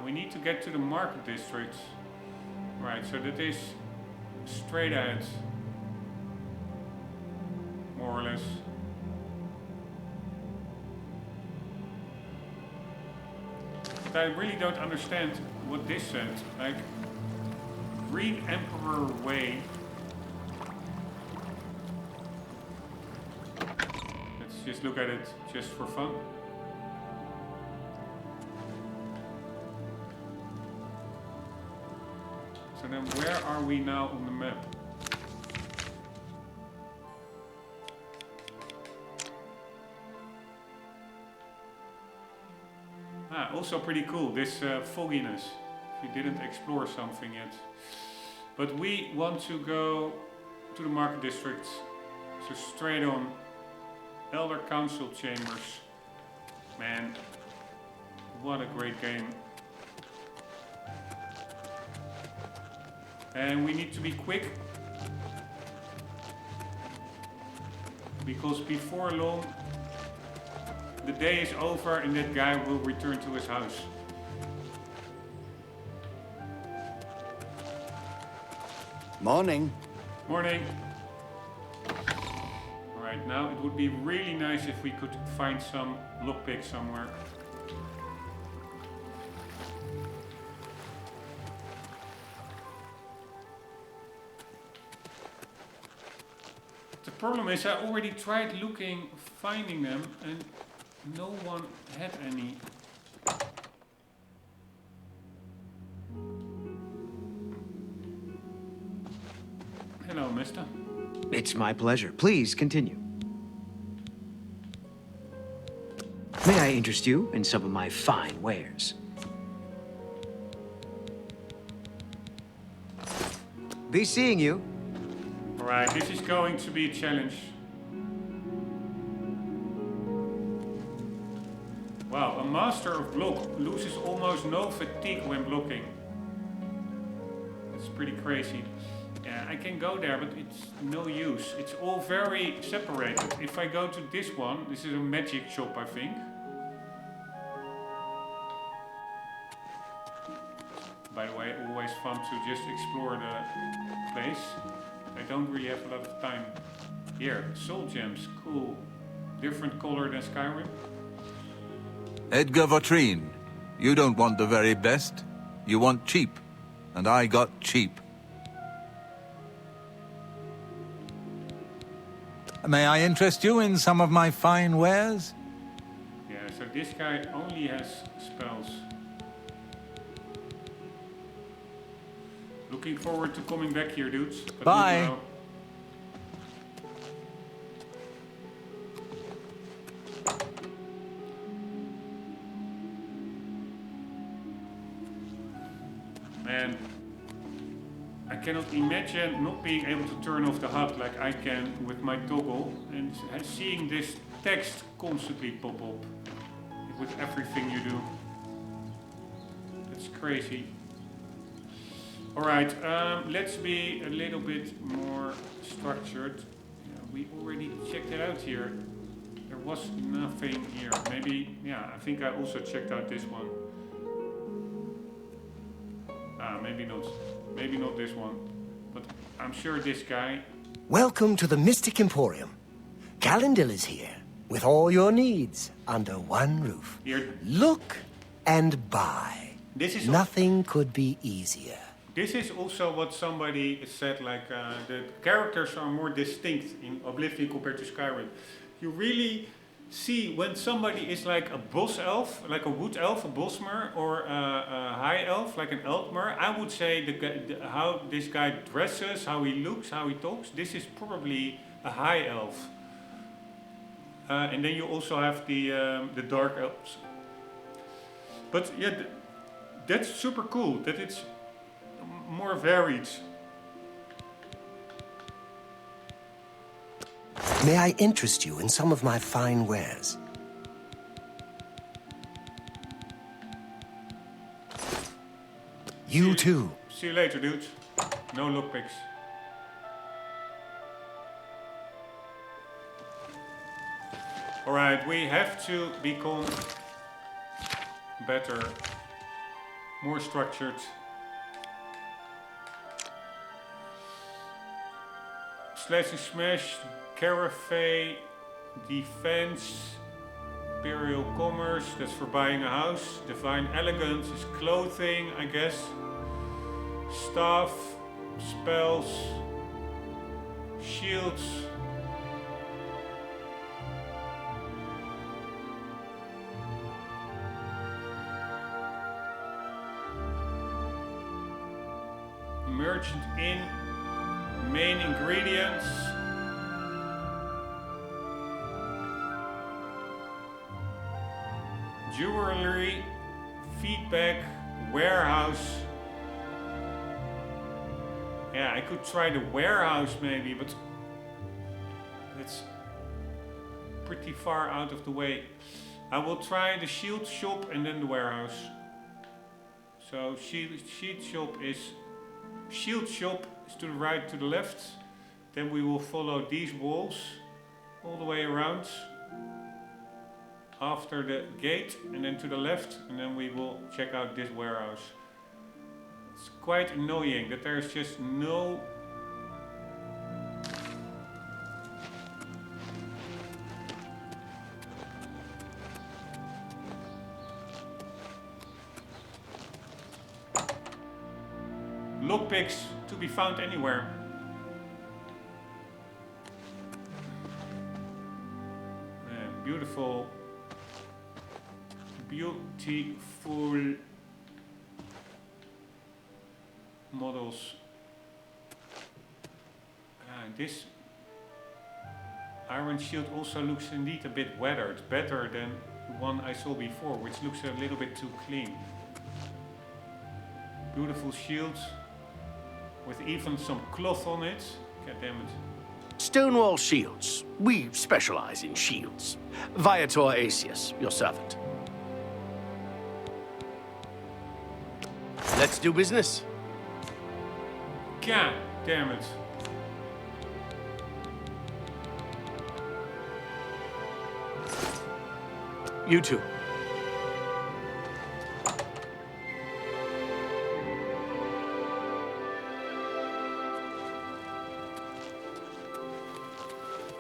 We need to get to the market district. Right, so that is straight ahead. More or less. But I really don't understand what this said. Like, Green Emperor Way. Let's just look at it just for fun. So then where are we now on the map? Also pretty cool, this fogginess, if you didn't explore something yet. But we want to go to the market district, so straight on. Elder Council Chambers. Man, what a great game. And we need to be quick, because before long the day is over and that guy will return to his house. Morning. Morning. Alright, now it would be really nice if we could find some lockpick somewhere. The problem is I already tried finding them, and no one had any. Hello, mister. It's my pleasure. Please continue. May I interest you in some of my fine wares? Be seeing you. Alright, this is going to be a challenge. Wow, a master of block loses almost no fatigue when blocking. That's pretty crazy. Yeah, I can go there, but it's no use. It's all very separated. If I go to this one, this is a magic shop, I think. By the way, always fun to just explore the place. I don't really have a lot of time. Here, soul gems, cool. Different color than Skyrim. Edgar Vautrin, you don't want the very best. You want cheap. And I got cheap. May I interest you in some of my fine wares? Yeah, so this guy only has spells. Looking forward to coming back here, dudes. But bye. And I cannot imagine not being able to turn off the HUD like I can with my toggle and seeing this text constantly pop up with everything you do. That's crazy. Alright, let's be a little bit more structured. Yeah, we already checked it out here. There was nothing here. Maybe, yeah, I think I also checked out this one. Maybe not. Maybe not this one. But I'm sure this guy... Welcome to the Mystic Emporium. Calendil is here, with all your needs, under one roof. Here. Look and buy. This is Nothing could be easier. This is also what somebody said, like the characters are more distinct in Oblivion compared to Skyrim. You really see when somebody is like a boss elf, like a wood elf, a bosmer, or a high elf, like an elfmer. I would say how this guy dresses, how he looks, how he talks, this is probably a high elf. And then you also have the dark elves. But yeah, that's super cool, that it's more varied. May I interest you in some of my fine wares? You too. See you later, dude. No lockpicks. Alright, we have to become better, more structured. Slash and smash, carafe, defense, imperial commerce, that's for buying a house. Divine elegance is clothing, I guess. Staff, spells, shields. Merchant Inn, main ingredients. Jewelry, feedback, warehouse. Yeah, I could try the warehouse maybe, but it's pretty far out of the way. I will try the shield shop and then the warehouse. So shield shop is to the right, to the left. Then we will follow these walls all the way around after the gate and then to the left, and then we will check out this warehouse. It's quite annoying that there's just no lockpicks to be found anywhere. Man, beautiful models. This iron shield also looks indeed a bit weathered, better than the one I saw before, which looks a little bit too clean. Beautiful shield with even some cloth on it. God damn it. Stonewall shields. We specialize in shields. Viator Asius, your servant. Let's do business. God damn it. You too.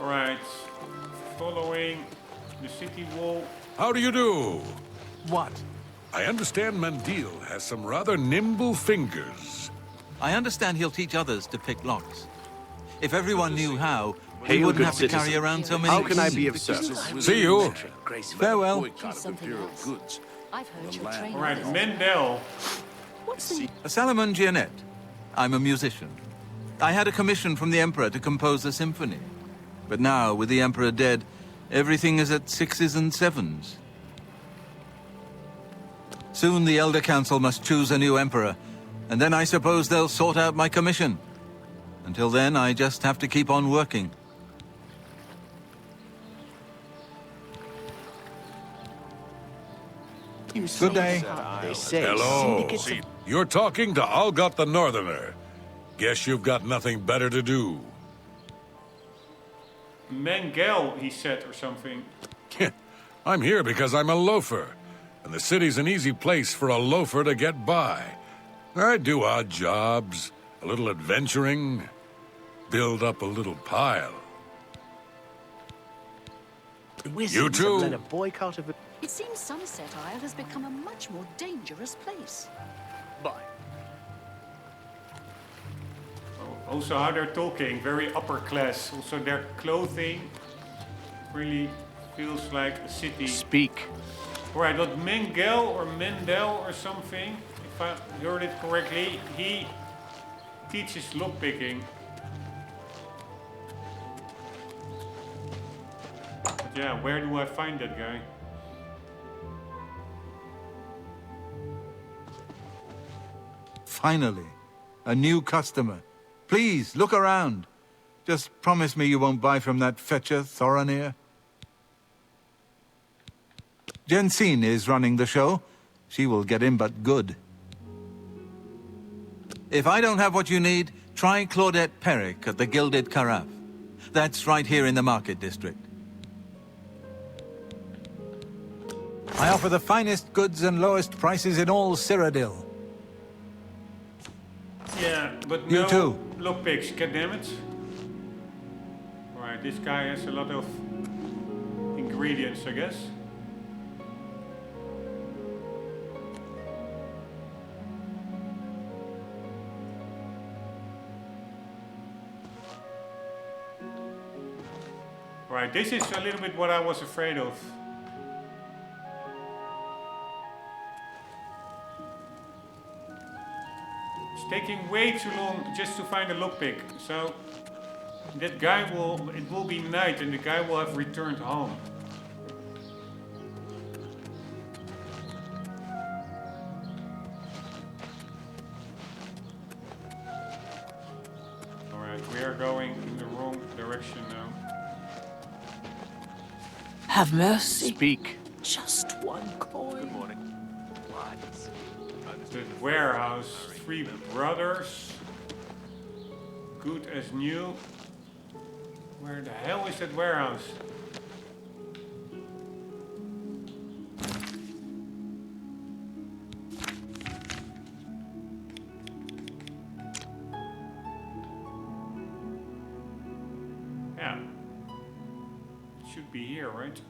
Alright, following the city wall. How do you do? What? I understand Mandil has some rather nimble fingers. I understand he'll teach others to pick locks. If everyone knew how, he Hail, wouldn't good have to citizen. carry around so many How can I be of keys. service? See you. Farewell. I've heard you're trained. Alright, Mendel. A Salomon Gianet. I'm a musician. I had a commission from the Emperor to compose a symphony. But now, with the Emperor dead, everything is at 6s and 7s. Soon the Elder Council must choose a new Emperor, and then I suppose they'll sort out my commission. Until then, I just have to keep on working. Good day. They say Hello. syndicates of... You're talking to Algot the Northerner. Guess you've got nothing better to do. Mengel, he said, or something. I'm here because I'm a loafer, and the city's an easy place for a loafer to get by. I do odd jobs, a little adventuring, build up a little pile. The wizards You too? have led a boycott of... It seems Sunset Isle has become a much more dangerous place. Bye. Also how they're talking, very upper class. Also their clothing really feels like a city. Speak. Right, that Mengel or Mendel or something, if I heard it correctly, he teaches lockpicking. But yeah, where do I find that guy? Finally, a new customer. Please, look around. Just promise me you won't buy from that fetcher, Thoranir. Jensine is running the show. She will get in but good. If I don't have what you need, try Claudette Perrick at the Gilded Carafe. That's right here in the Market District. I offer the finest goods and lowest prices in all Cyrodiil. Yeah, but You no too. lockpicks, goddammit. Right, this guy has a lot of ingredients, I guess. Right, this is a little bit what I was afraid of. It's taking way too long just to find a lockpick. So that guy it will be night and the guy will have returned home. Alright, we are going in the wrong direction now. Have mercy. Speak. Just one coin. Good morning. The warehouse, 3 brothers. Good as new. Where the hell is that warehouse? Yeah. It should be here, right?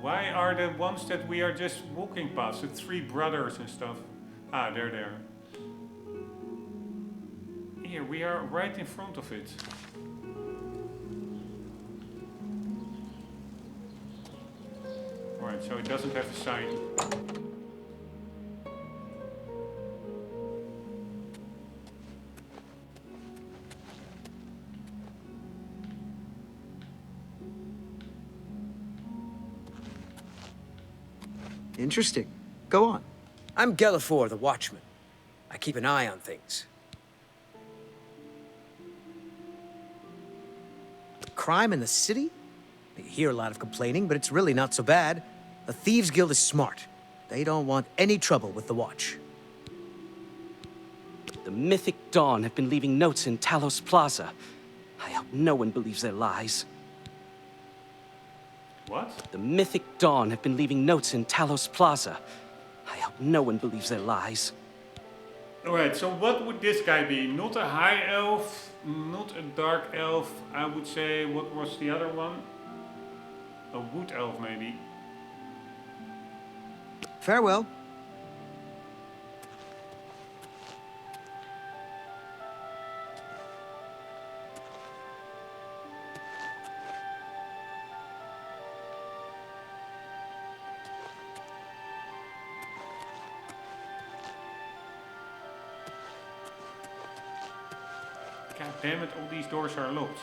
Why are the ones that we are just walking past, the 3 brothers and stuff? Ah, they're there. Here, we are right in front of it. Alright, so it doesn't have a sign. Interesting. Go on. I'm Gellifor, the Watchman. I keep an eye on things. Crime in the city? You hear a lot of complaining, but it's really not so bad. The Thieves Guild is smart. They don't want any trouble with the Watch. The Mythic Dawn have been leaving notes in Talos Plaza. I hope no one believes their lies. What? The Mythic Dawn have been leaving notes in Talos Plaza. I hope no one believes their lies. Alright, so what would this guy be? Not a high elf, not a dark elf. I would say, what was the other one? A wood elf, maybe. Farewell. God damn it, all these doors are locked.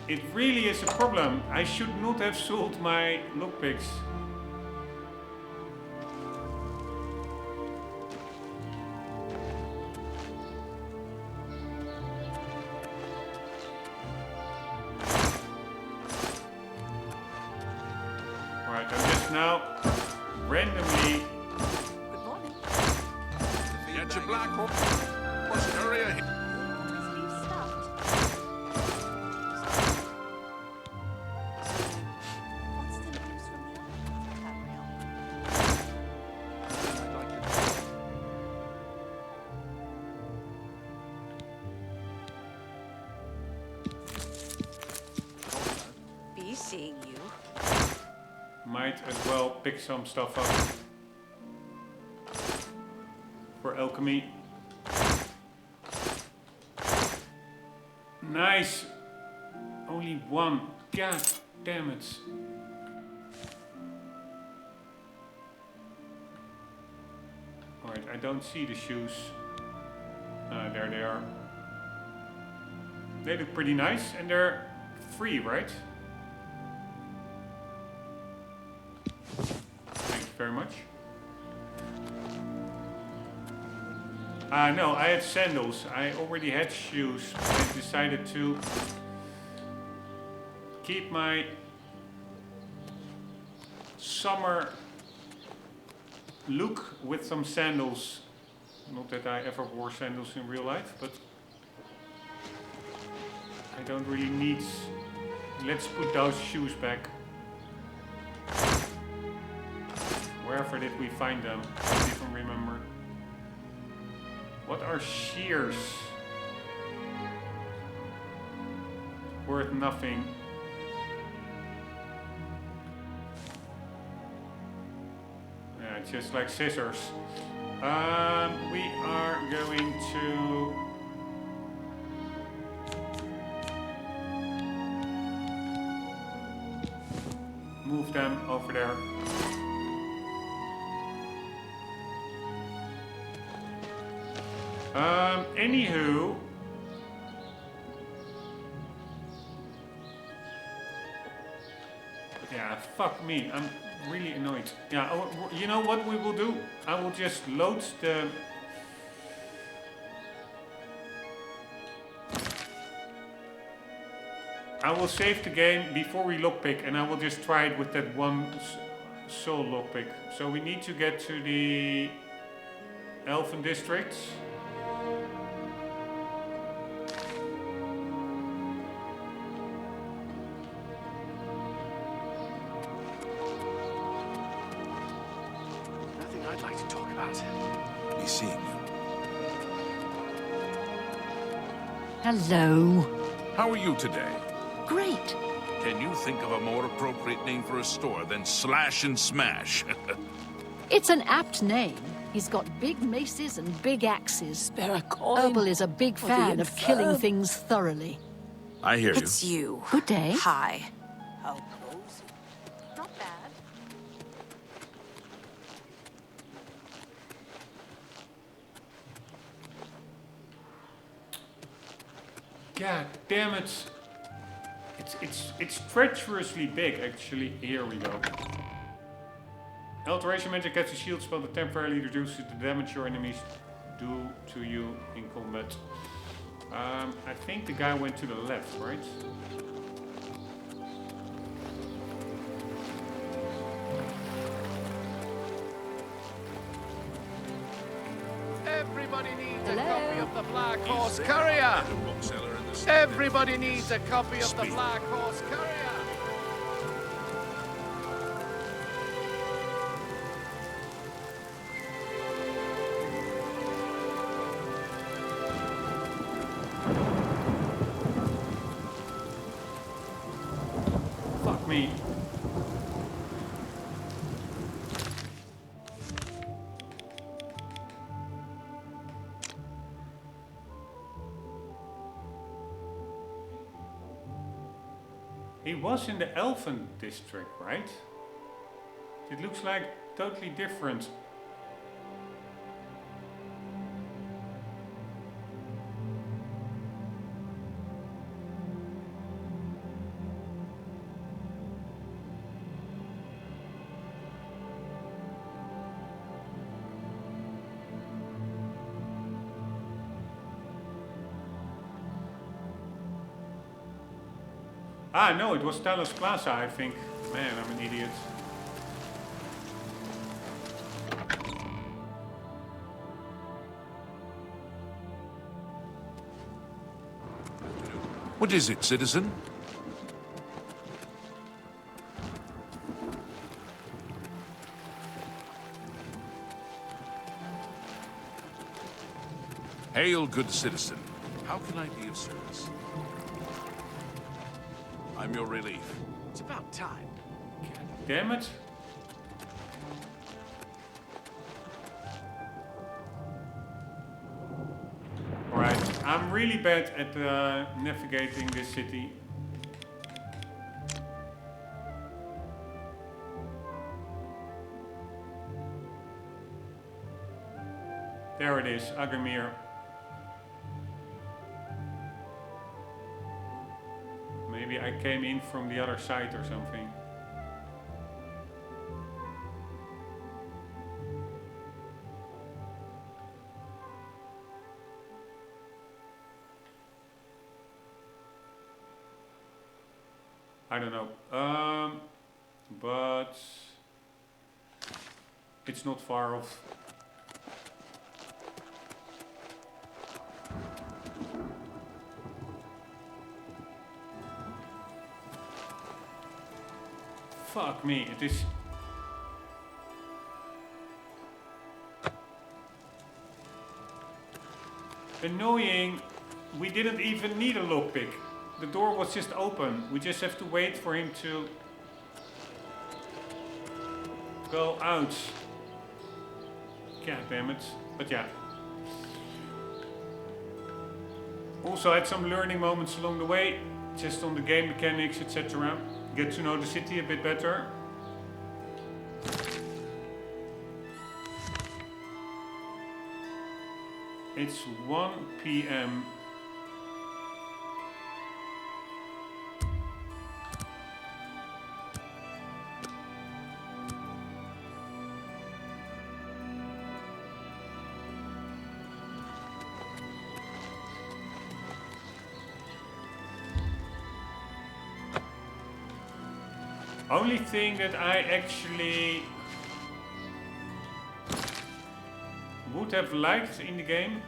It really is a problem. I should not have sold my lockpicks. now randomly. Good morning. Get your black horse courier here. Be seeing you. Might as well pick some stuff up for alchemy. Nice. Only one. God damn it. Alright, I don't see the shoes. There they are. They look pretty nice and they're free, right? Thank you very much. No, I had sandals. I already had shoes. I decided to keep my summer look with some sandals. Not that I ever wore sandals in real life, but I don't really need... Let's put those shoes back. Wherever did we find them? I don't even remember. What are shears? Worth nothing. Yeah, it's just like scissors. We are going to... move them over there. Anywho, yeah, fuck me. I'm really annoyed. Yeah, you know what we will do? I will just load the... I will save the game before we lockpick, and I will just try it with that one soul lockpick. So we need to get to the Elven districts. Nothing I'd like to talk about. Be seeing you. Hello. How are you today? Great. Can you think of a more appropriate name for a store than Slash and Smash? It's an apt name. He's got big maces and big axes. Spare a coin. Rombbb is a big for the fan of killing infirm. things thoroughly. I hear you. It's you. Good day. Hi. How cozy. Not bad. God damn it. It's treacherously big, actually. Here we go. Alteration magic gets a shield spell that temporarily reduces the damage your enemies do to you in combat. I think the guy went to the left, right? Everybody needs Hello? a copy of the Black Horse Courier. Everybody needs a copy of the Black Horse Courier. Fuck me. He was in the Elven district, right? It looks like totally different. Ah, no, it was Talos Plaza, I think. Man, I'm an idiot. What is it, citizen? Hail, good citizen. How can I be of service? I'm your relief. It's about time. Damn it. Alright, I'm really bad at navigating this city. There it is, Agamir. Maybe I came in from the other side or something. I don't know. But it's not far off. Fuck me, it is... annoying. We didn't even need a lockpick. The door was just open. We just have to wait for him to go out. God damn it. But yeah. Also had some learning moments along the way, just on the game mechanics, etc. Get to know the city a bit better. It's 1 p.m. Only thing that I actually would have liked in the game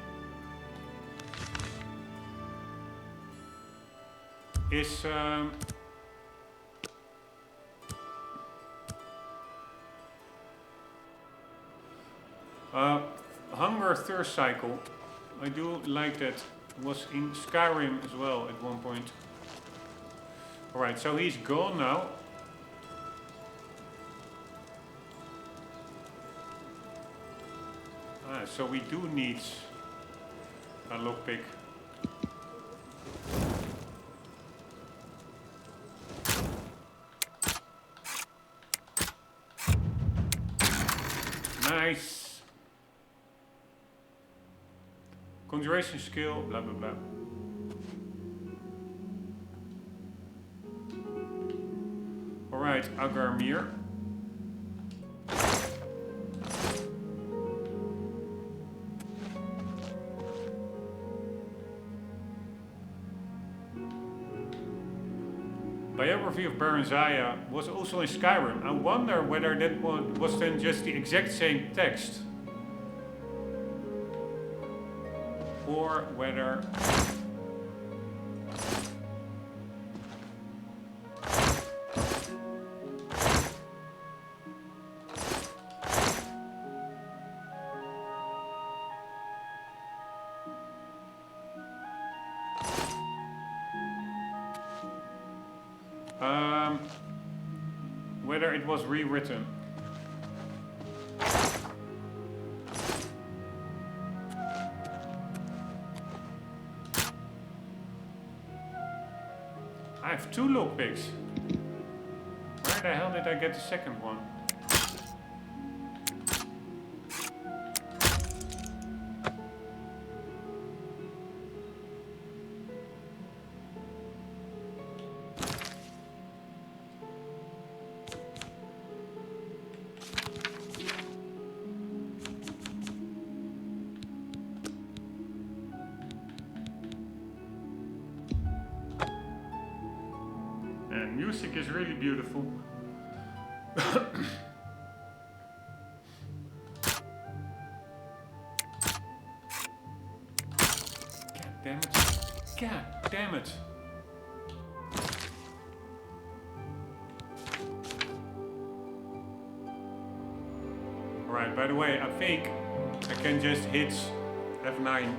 is hunger thirst cycle. I do like that. It was in Skyrim as well at one point. Alright, so he's gone now. So we do need a lockpick. Nice. Conjuration skill, blah blah blah. Alright, Agarmir. Biography of Baron Zaya was also in Skyrim. I wonder whether that was then just the exact same text. Or whether... whether it was rewritten. I have 2 lockpicks. Where the hell did I get the second one? Music is really beautiful. God damn it. God damn it. Alright, by the way, I think I can just hit F9.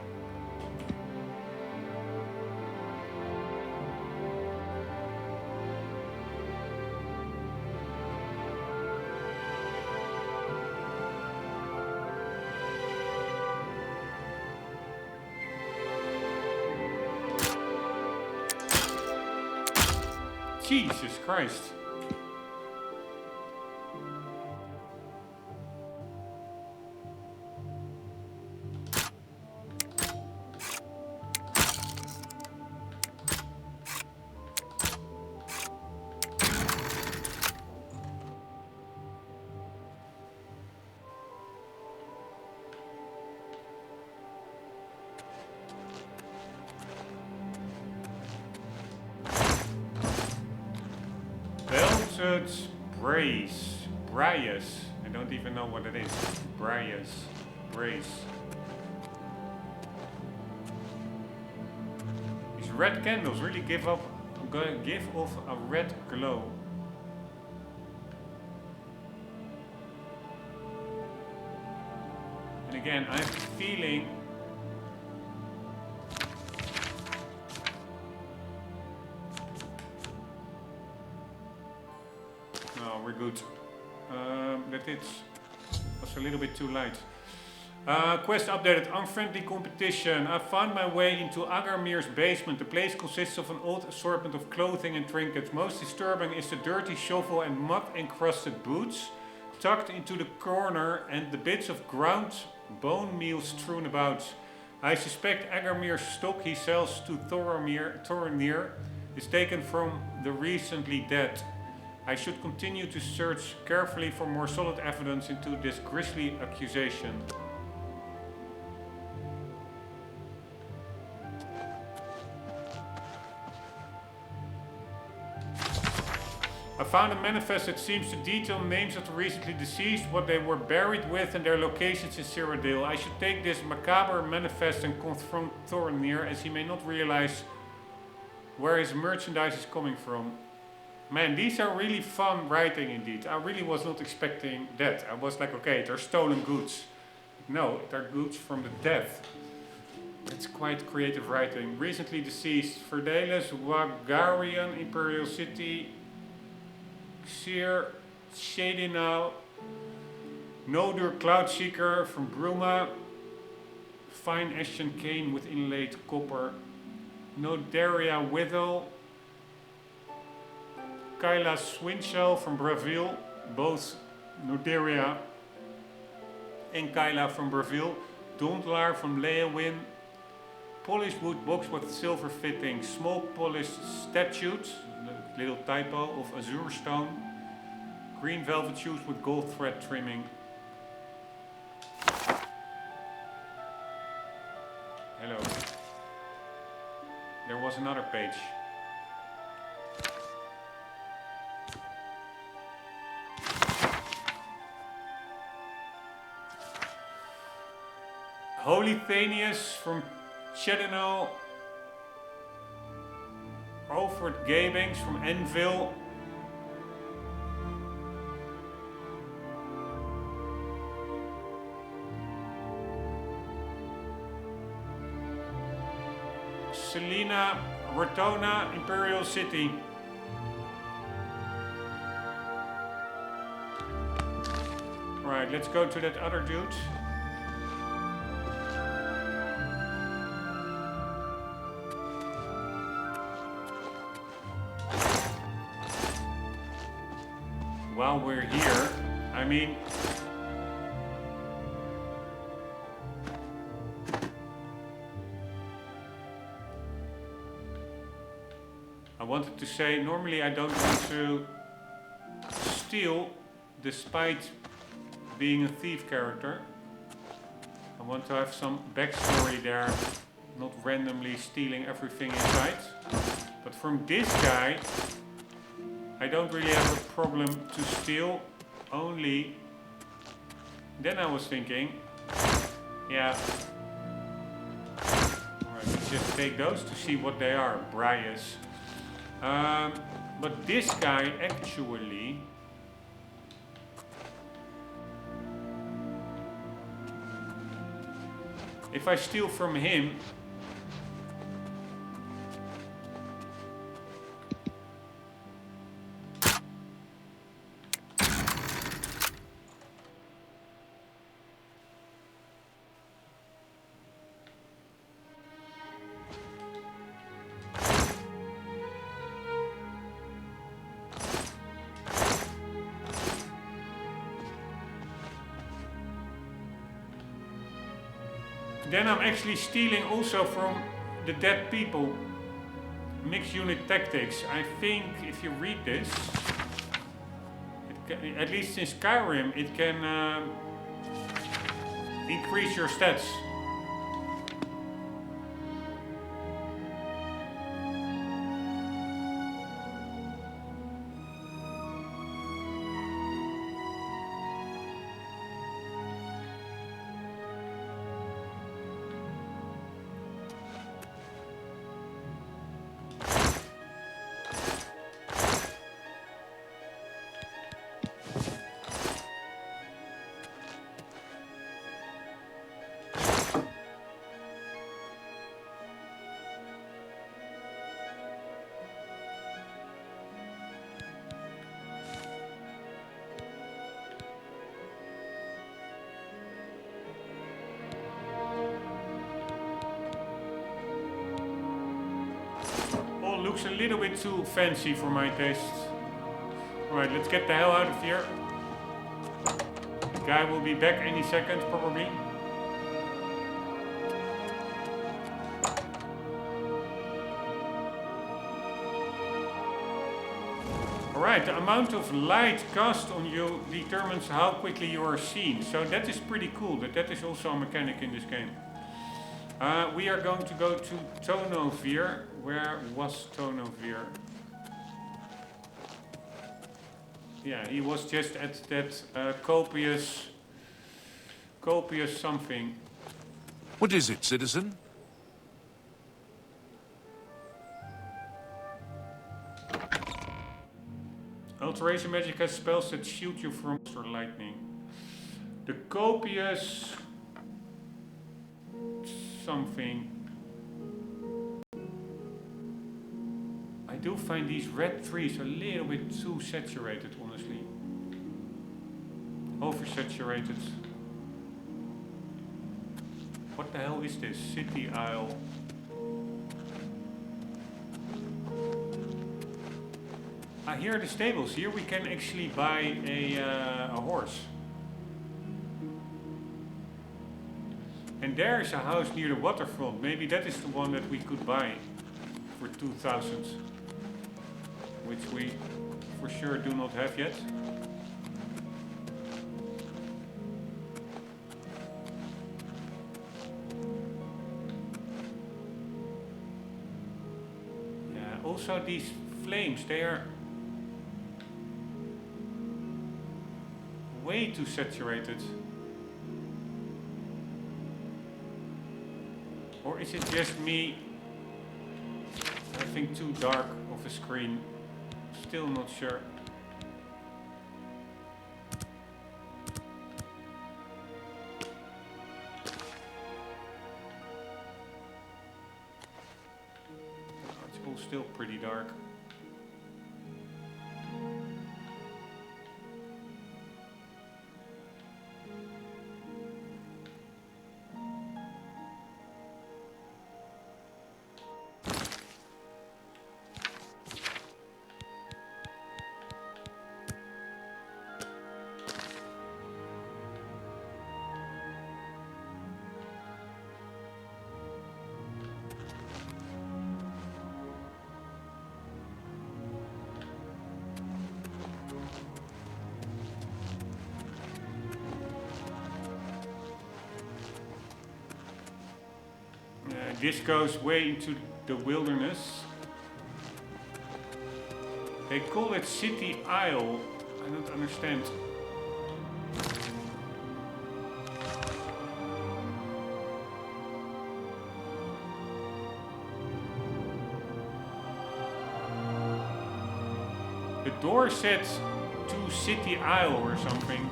Jesus Christ. Brace. I don't even know what it is. Brace. These red candles really give off a red glow. And again, I have the feeling we're good. That was a little bit too light. Quest updated. Unfriendly competition. I found my way into Agarmir's basement. The place consists of an old assortment of clothing and trinkets. Most disturbing is the dirty shovel and mud-encrusted boots tucked into the corner and the bits of ground bone meal strewn about. I suspect Agarmir's stock he sells to Thoronir is taken from the recently dead. I should continue to search carefully for more solid evidence into this grisly accusation. I found a manifest that seems to detail names of the recently deceased, what they were buried with, and their locations in Cyrodiil. I should take this macabre manifest and confront Thoronir, as he may not realize where his merchandise is coming from. Man, these are really fun writing indeed. I really was not expecting that. I was like, okay, they're stolen goods. No, they're goods from the dead. It's quite creative writing. Recently deceased. Verdelis, Wagarian, Imperial City, Xir, Shadinau, Nodur Cloudseeker from Bruma, Fine Ashen Cane with inlaid copper, Nodaria Withel, Kyla Swinshell from Bravil, both Nodaria and Kyla from Bravil, Dontlar from Leowin, polished wood box with silver fitting, small polished statutes, little typo, of azure stone, green velvet shoes with gold thread trimming. Hello. There was another page. Holy Thanius from Chedinal, Alfred Gabings from Enville, Selena Rotona, Imperial City. Right, let's go to that other dude. While we're here, I mean, I wanted to say, normally I don't want to steal despite being a thief character. I want to have some backstory there, not randomly stealing everything in sight. But from this guy, I don't really have a problem to steal, only then I was thinking, yeah, alright, let's just take those to see what they are, Brias. But this guy actually, If I steal from him... Then I'm actually stealing also from the dead people. Mixed unit tactics. I think if you read this, it can, at least in Skyrim, it can increase your stats. Looks a little bit too fancy for my taste. Alright, let's get the hell out of here. The guy will be back any second, probably. Alright, the amount of light cast on you determines how quickly you are seen. So that is pretty cool, but that is also a mechanic in this game. We are going to go to Tonovir. Where was Tonovir? Yeah, he was just at that copious something. What is it, citizen? Alteration magic has spells that shield you from lightning. The copious something. I do find these red trees a little bit too saturated, honestly. Oversaturated. What the hell is this? City Isle. Here are the stables. Here we can actually buy a horse. And there is a house near the waterfront. Maybe that is the one that we could buy for 2,000. Which we for sure do not have yet. Yeah, also these flames, they are way too saturated. Or is it just me having too dark of a screen? Still not sure. It's all still pretty dark. This goes way into the wilderness. They call it City Isle. I don't understand. The door said to City Isle or something.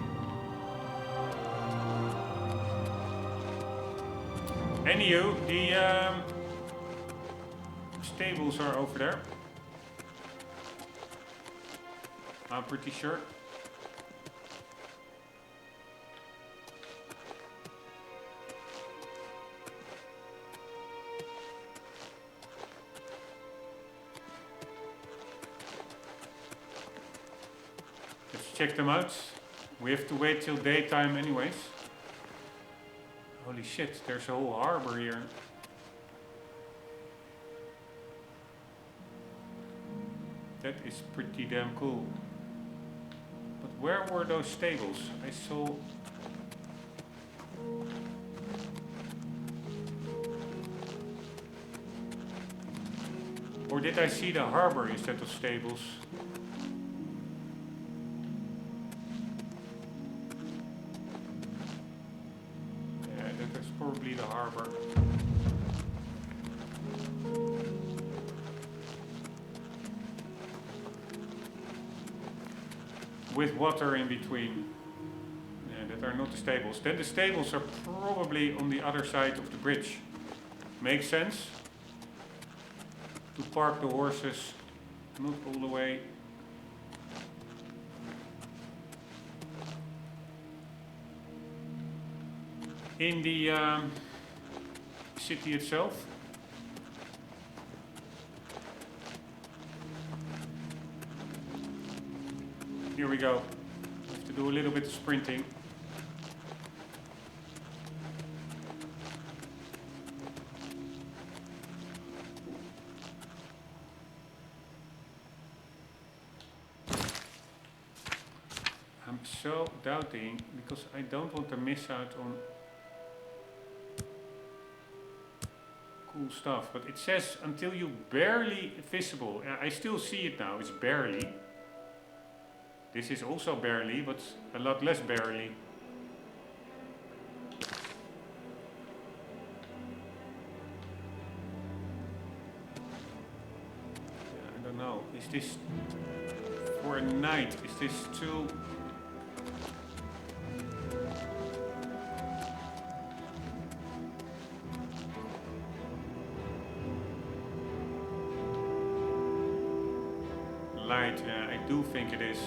Anywho, the stables are over there. I'm pretty sure. Let's check them out. We have to wait till daytime anyways. Holy shit, there's a whole harbor here. That is pretty damn cool. But where were those stables? I saw... Or did I see the harbor instead of stables? Yeah, that is probably the harbor. With water in between. Yeah, that are not the stables. Then the stables are probably on the other side of the bridge. Makes sense? To park the horses, not all the way. In the city itself. Here we go. Have to do a little bit of sprinting. I'm so doubting because I don't want to miss out on cool stuff. But it says until you barely visible. I still see it now. It's barely. This is also barely, but a lot less barely. Yeah, I don't know. Is this for a night? Is this too... light? Yeah, I do think it is.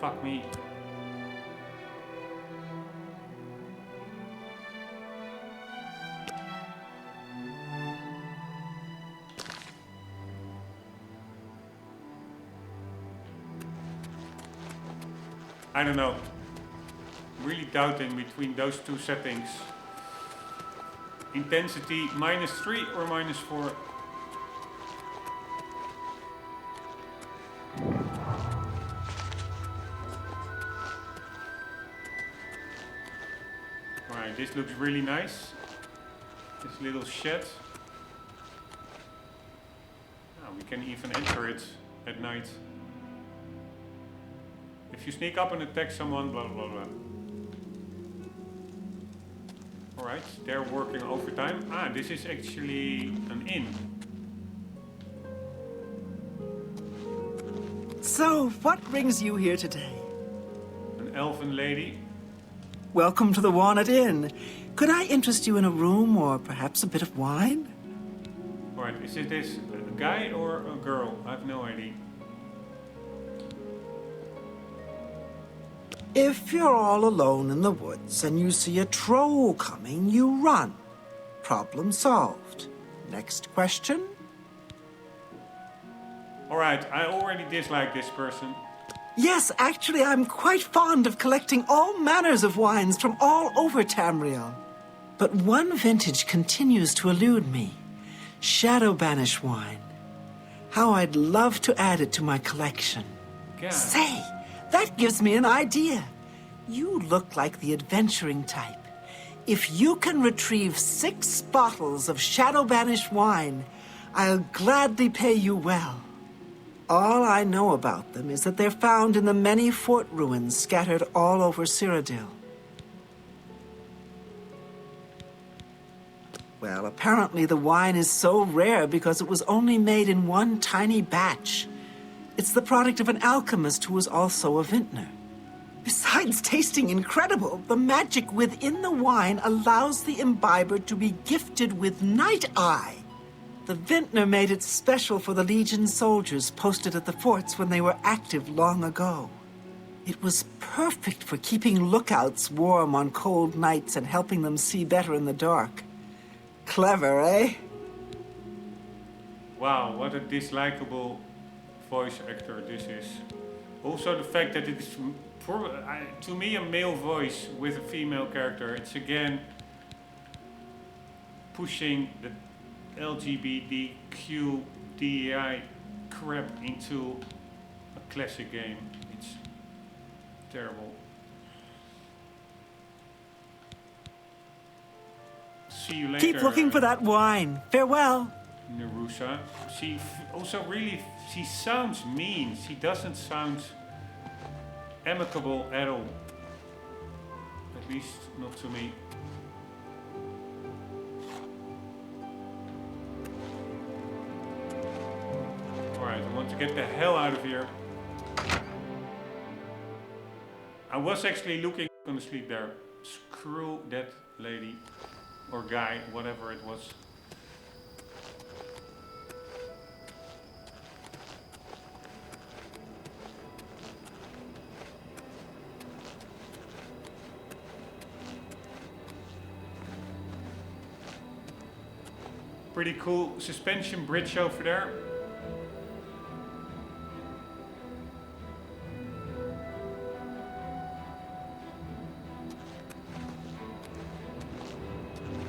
Fuck me. I don't know. Really doubting between those two settings. Intensity -3 or -4. Alright, this looks really nice. This little shed. Oh, we can even enter it at night. If you sneak up and attack someone, blah blah blah. Alright, they're working overtime. Ah, this is actually an inn. So, what brings you here today? An elven lady. Welcome to the Walnut Inn. Could I interest you in a room or perhaps a bit of wine? Alright, is it this a guy or a girl? I have no idea. If you're all alone in the woods and you see a troll coming, you run. Problem solved. Next question? Alright, I already dislike this person. Yes, actually, I'm quite fond of collecting all manners of wines from all over Tamriel. But one vintage continues to elude me. Shadow Banish wine. How I'd love to add it to my collection. God. Say, that gives me an idea. You look like the adventuring type. If you can retrieve 6 bottles of Shadow Banish wine, I'll gladly pay you well. All I know about them is that they're found in the many fort ruins scattered all over Cyrodiil. Well, apparently the wine is so rare because it was only made in one tiny batch. It's the product of an alchemist who was also a vintner. Besides tasting incredible, the magic within the wine allows the imbiber to be gifted with night eye. The vintner made it special for the Legion soldiers posted at the forts when they were active long ago. It was perfect for keeping lookouts warm on cold nights and helping them see better in the dark. Clever, eh? Wow, what a dislikable voice actor this is. Also the fact that it is, to me, a male voice with a female character. It's again pushing the LGBTQ DEI crap into a classic game. It's terrible. See you later. Keep looking for that wine. Farewell. Nerusa. She also really, she sounds mean. She doesn't sound amicable at all. At least not to me. Alright, I want to get the hell out of here. I was actually gonna sleep there. Screw that lady. Or guy, whatever it was. Pretty cool suspension bridge over there.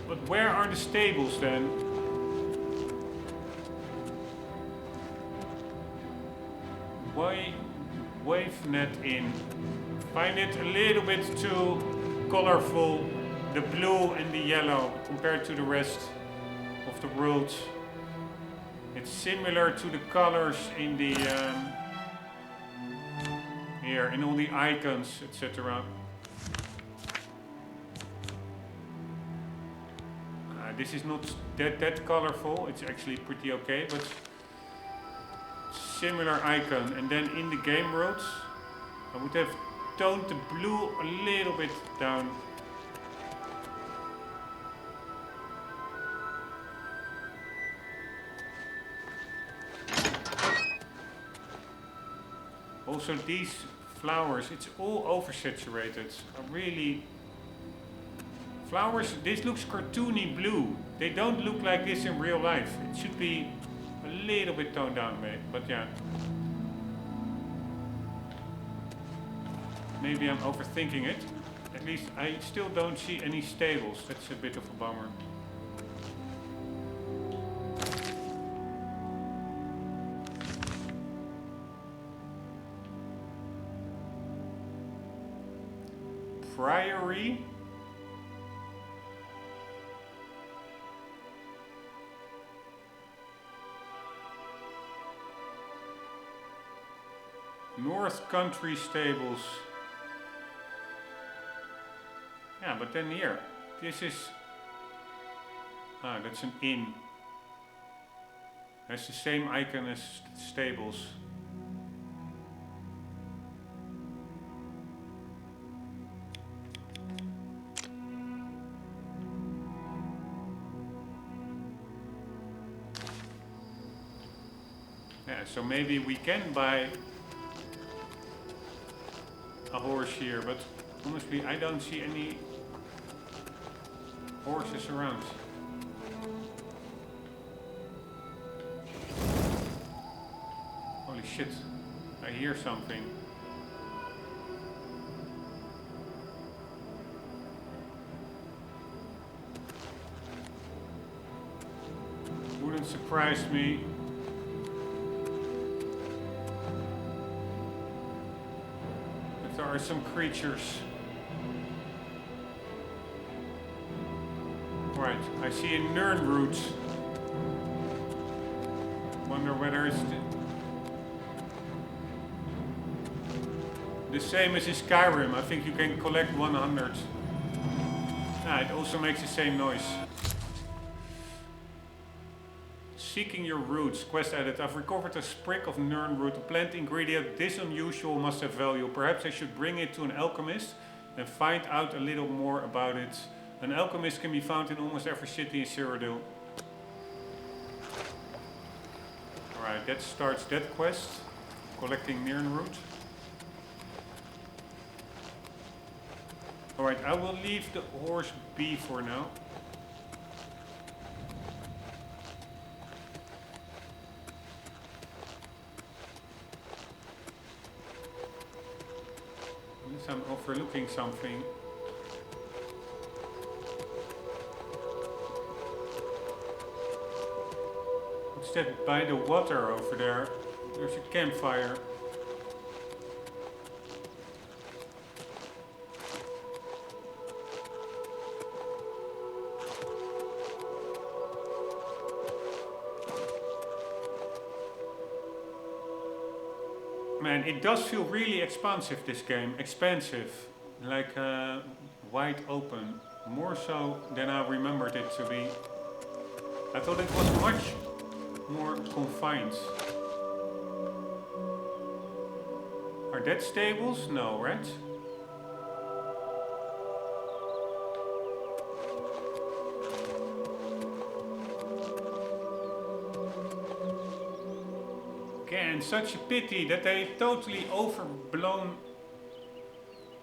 But where are the stables then? Why WaveNet in? Find it a little bit too colorful, the blue and the yellow compared to the rest of the world. It's similar to the colors in the here in all the icons, etc. This is not that colorful. It's actually pretty okay, but similar icon. And then in the game world, I would have toned the blue a little bit down. Also these flowers, it's all oversaturated. Flowers, this looks cartoony blue. They don't look like this in real life. It should be a little bit toned down, but yeah. Maybe I'm overthinking it. At least I still don't see any stables. That's a bit of a bummer. Priory. North Country Stables. Yeah, but then here, this is... Ah, that's an inn. Has the same icon as stables. Yeah, so maybe we can buy a horse here, but honestly I don't see any horses around. Holy shit, I hear something. Wouldn't surprise me. There are some creatures. Right, I see a Nernroot. Wonder whether it's the same as in Skyrim. I think you can collect 100. Ah, it also makes the same noise. Seeking your roots. Quest added. I've recovered a sprig of nern root, a plant ingredient. This unusual must have value. Perhaps I should bring it to an alchemist and find out a little more about it. An alchemist can be found in almost every city in Cyrodiil. Alright, that starts that quest. Collecting nern root. Alright, I will leave the horse be for now. Unless I'm overlooking something. What's that by the water over there? There's a campfire. Man, it does feel really expansive, this game. Expansive. Like wide open. More so than I remembered it to be. I thought it was much more confined. Are that stables? No, right? And such a pity that they totally overblown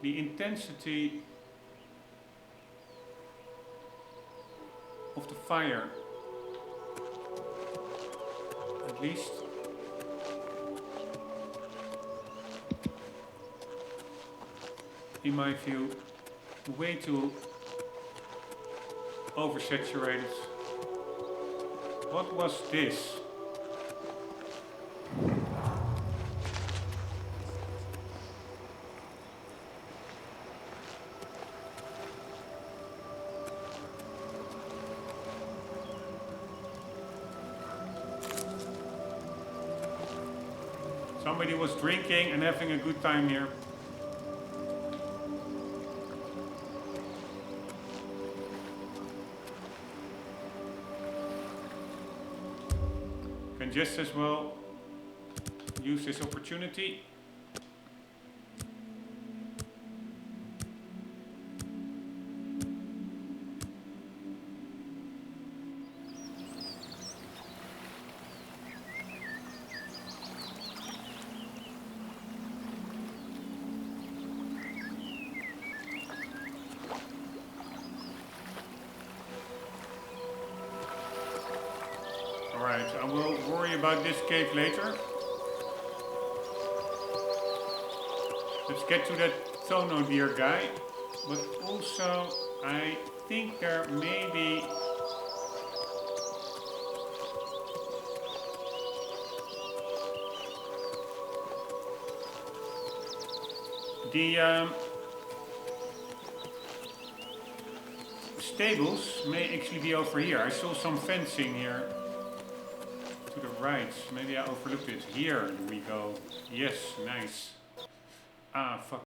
the intensity of the fire. At least. In my view, way too oversaturated. What was this? Somebody was drinking and having a good time here. Can just as well use this opportunity. Alright, I will worry about this cave later. Let's get to that Thono deer guy. But also, I think there may be... The stables may actually be over here. I saw some fencing here. To the right. Maybe I overlooked it. Here we go. Yes, nice. Ah, fuck.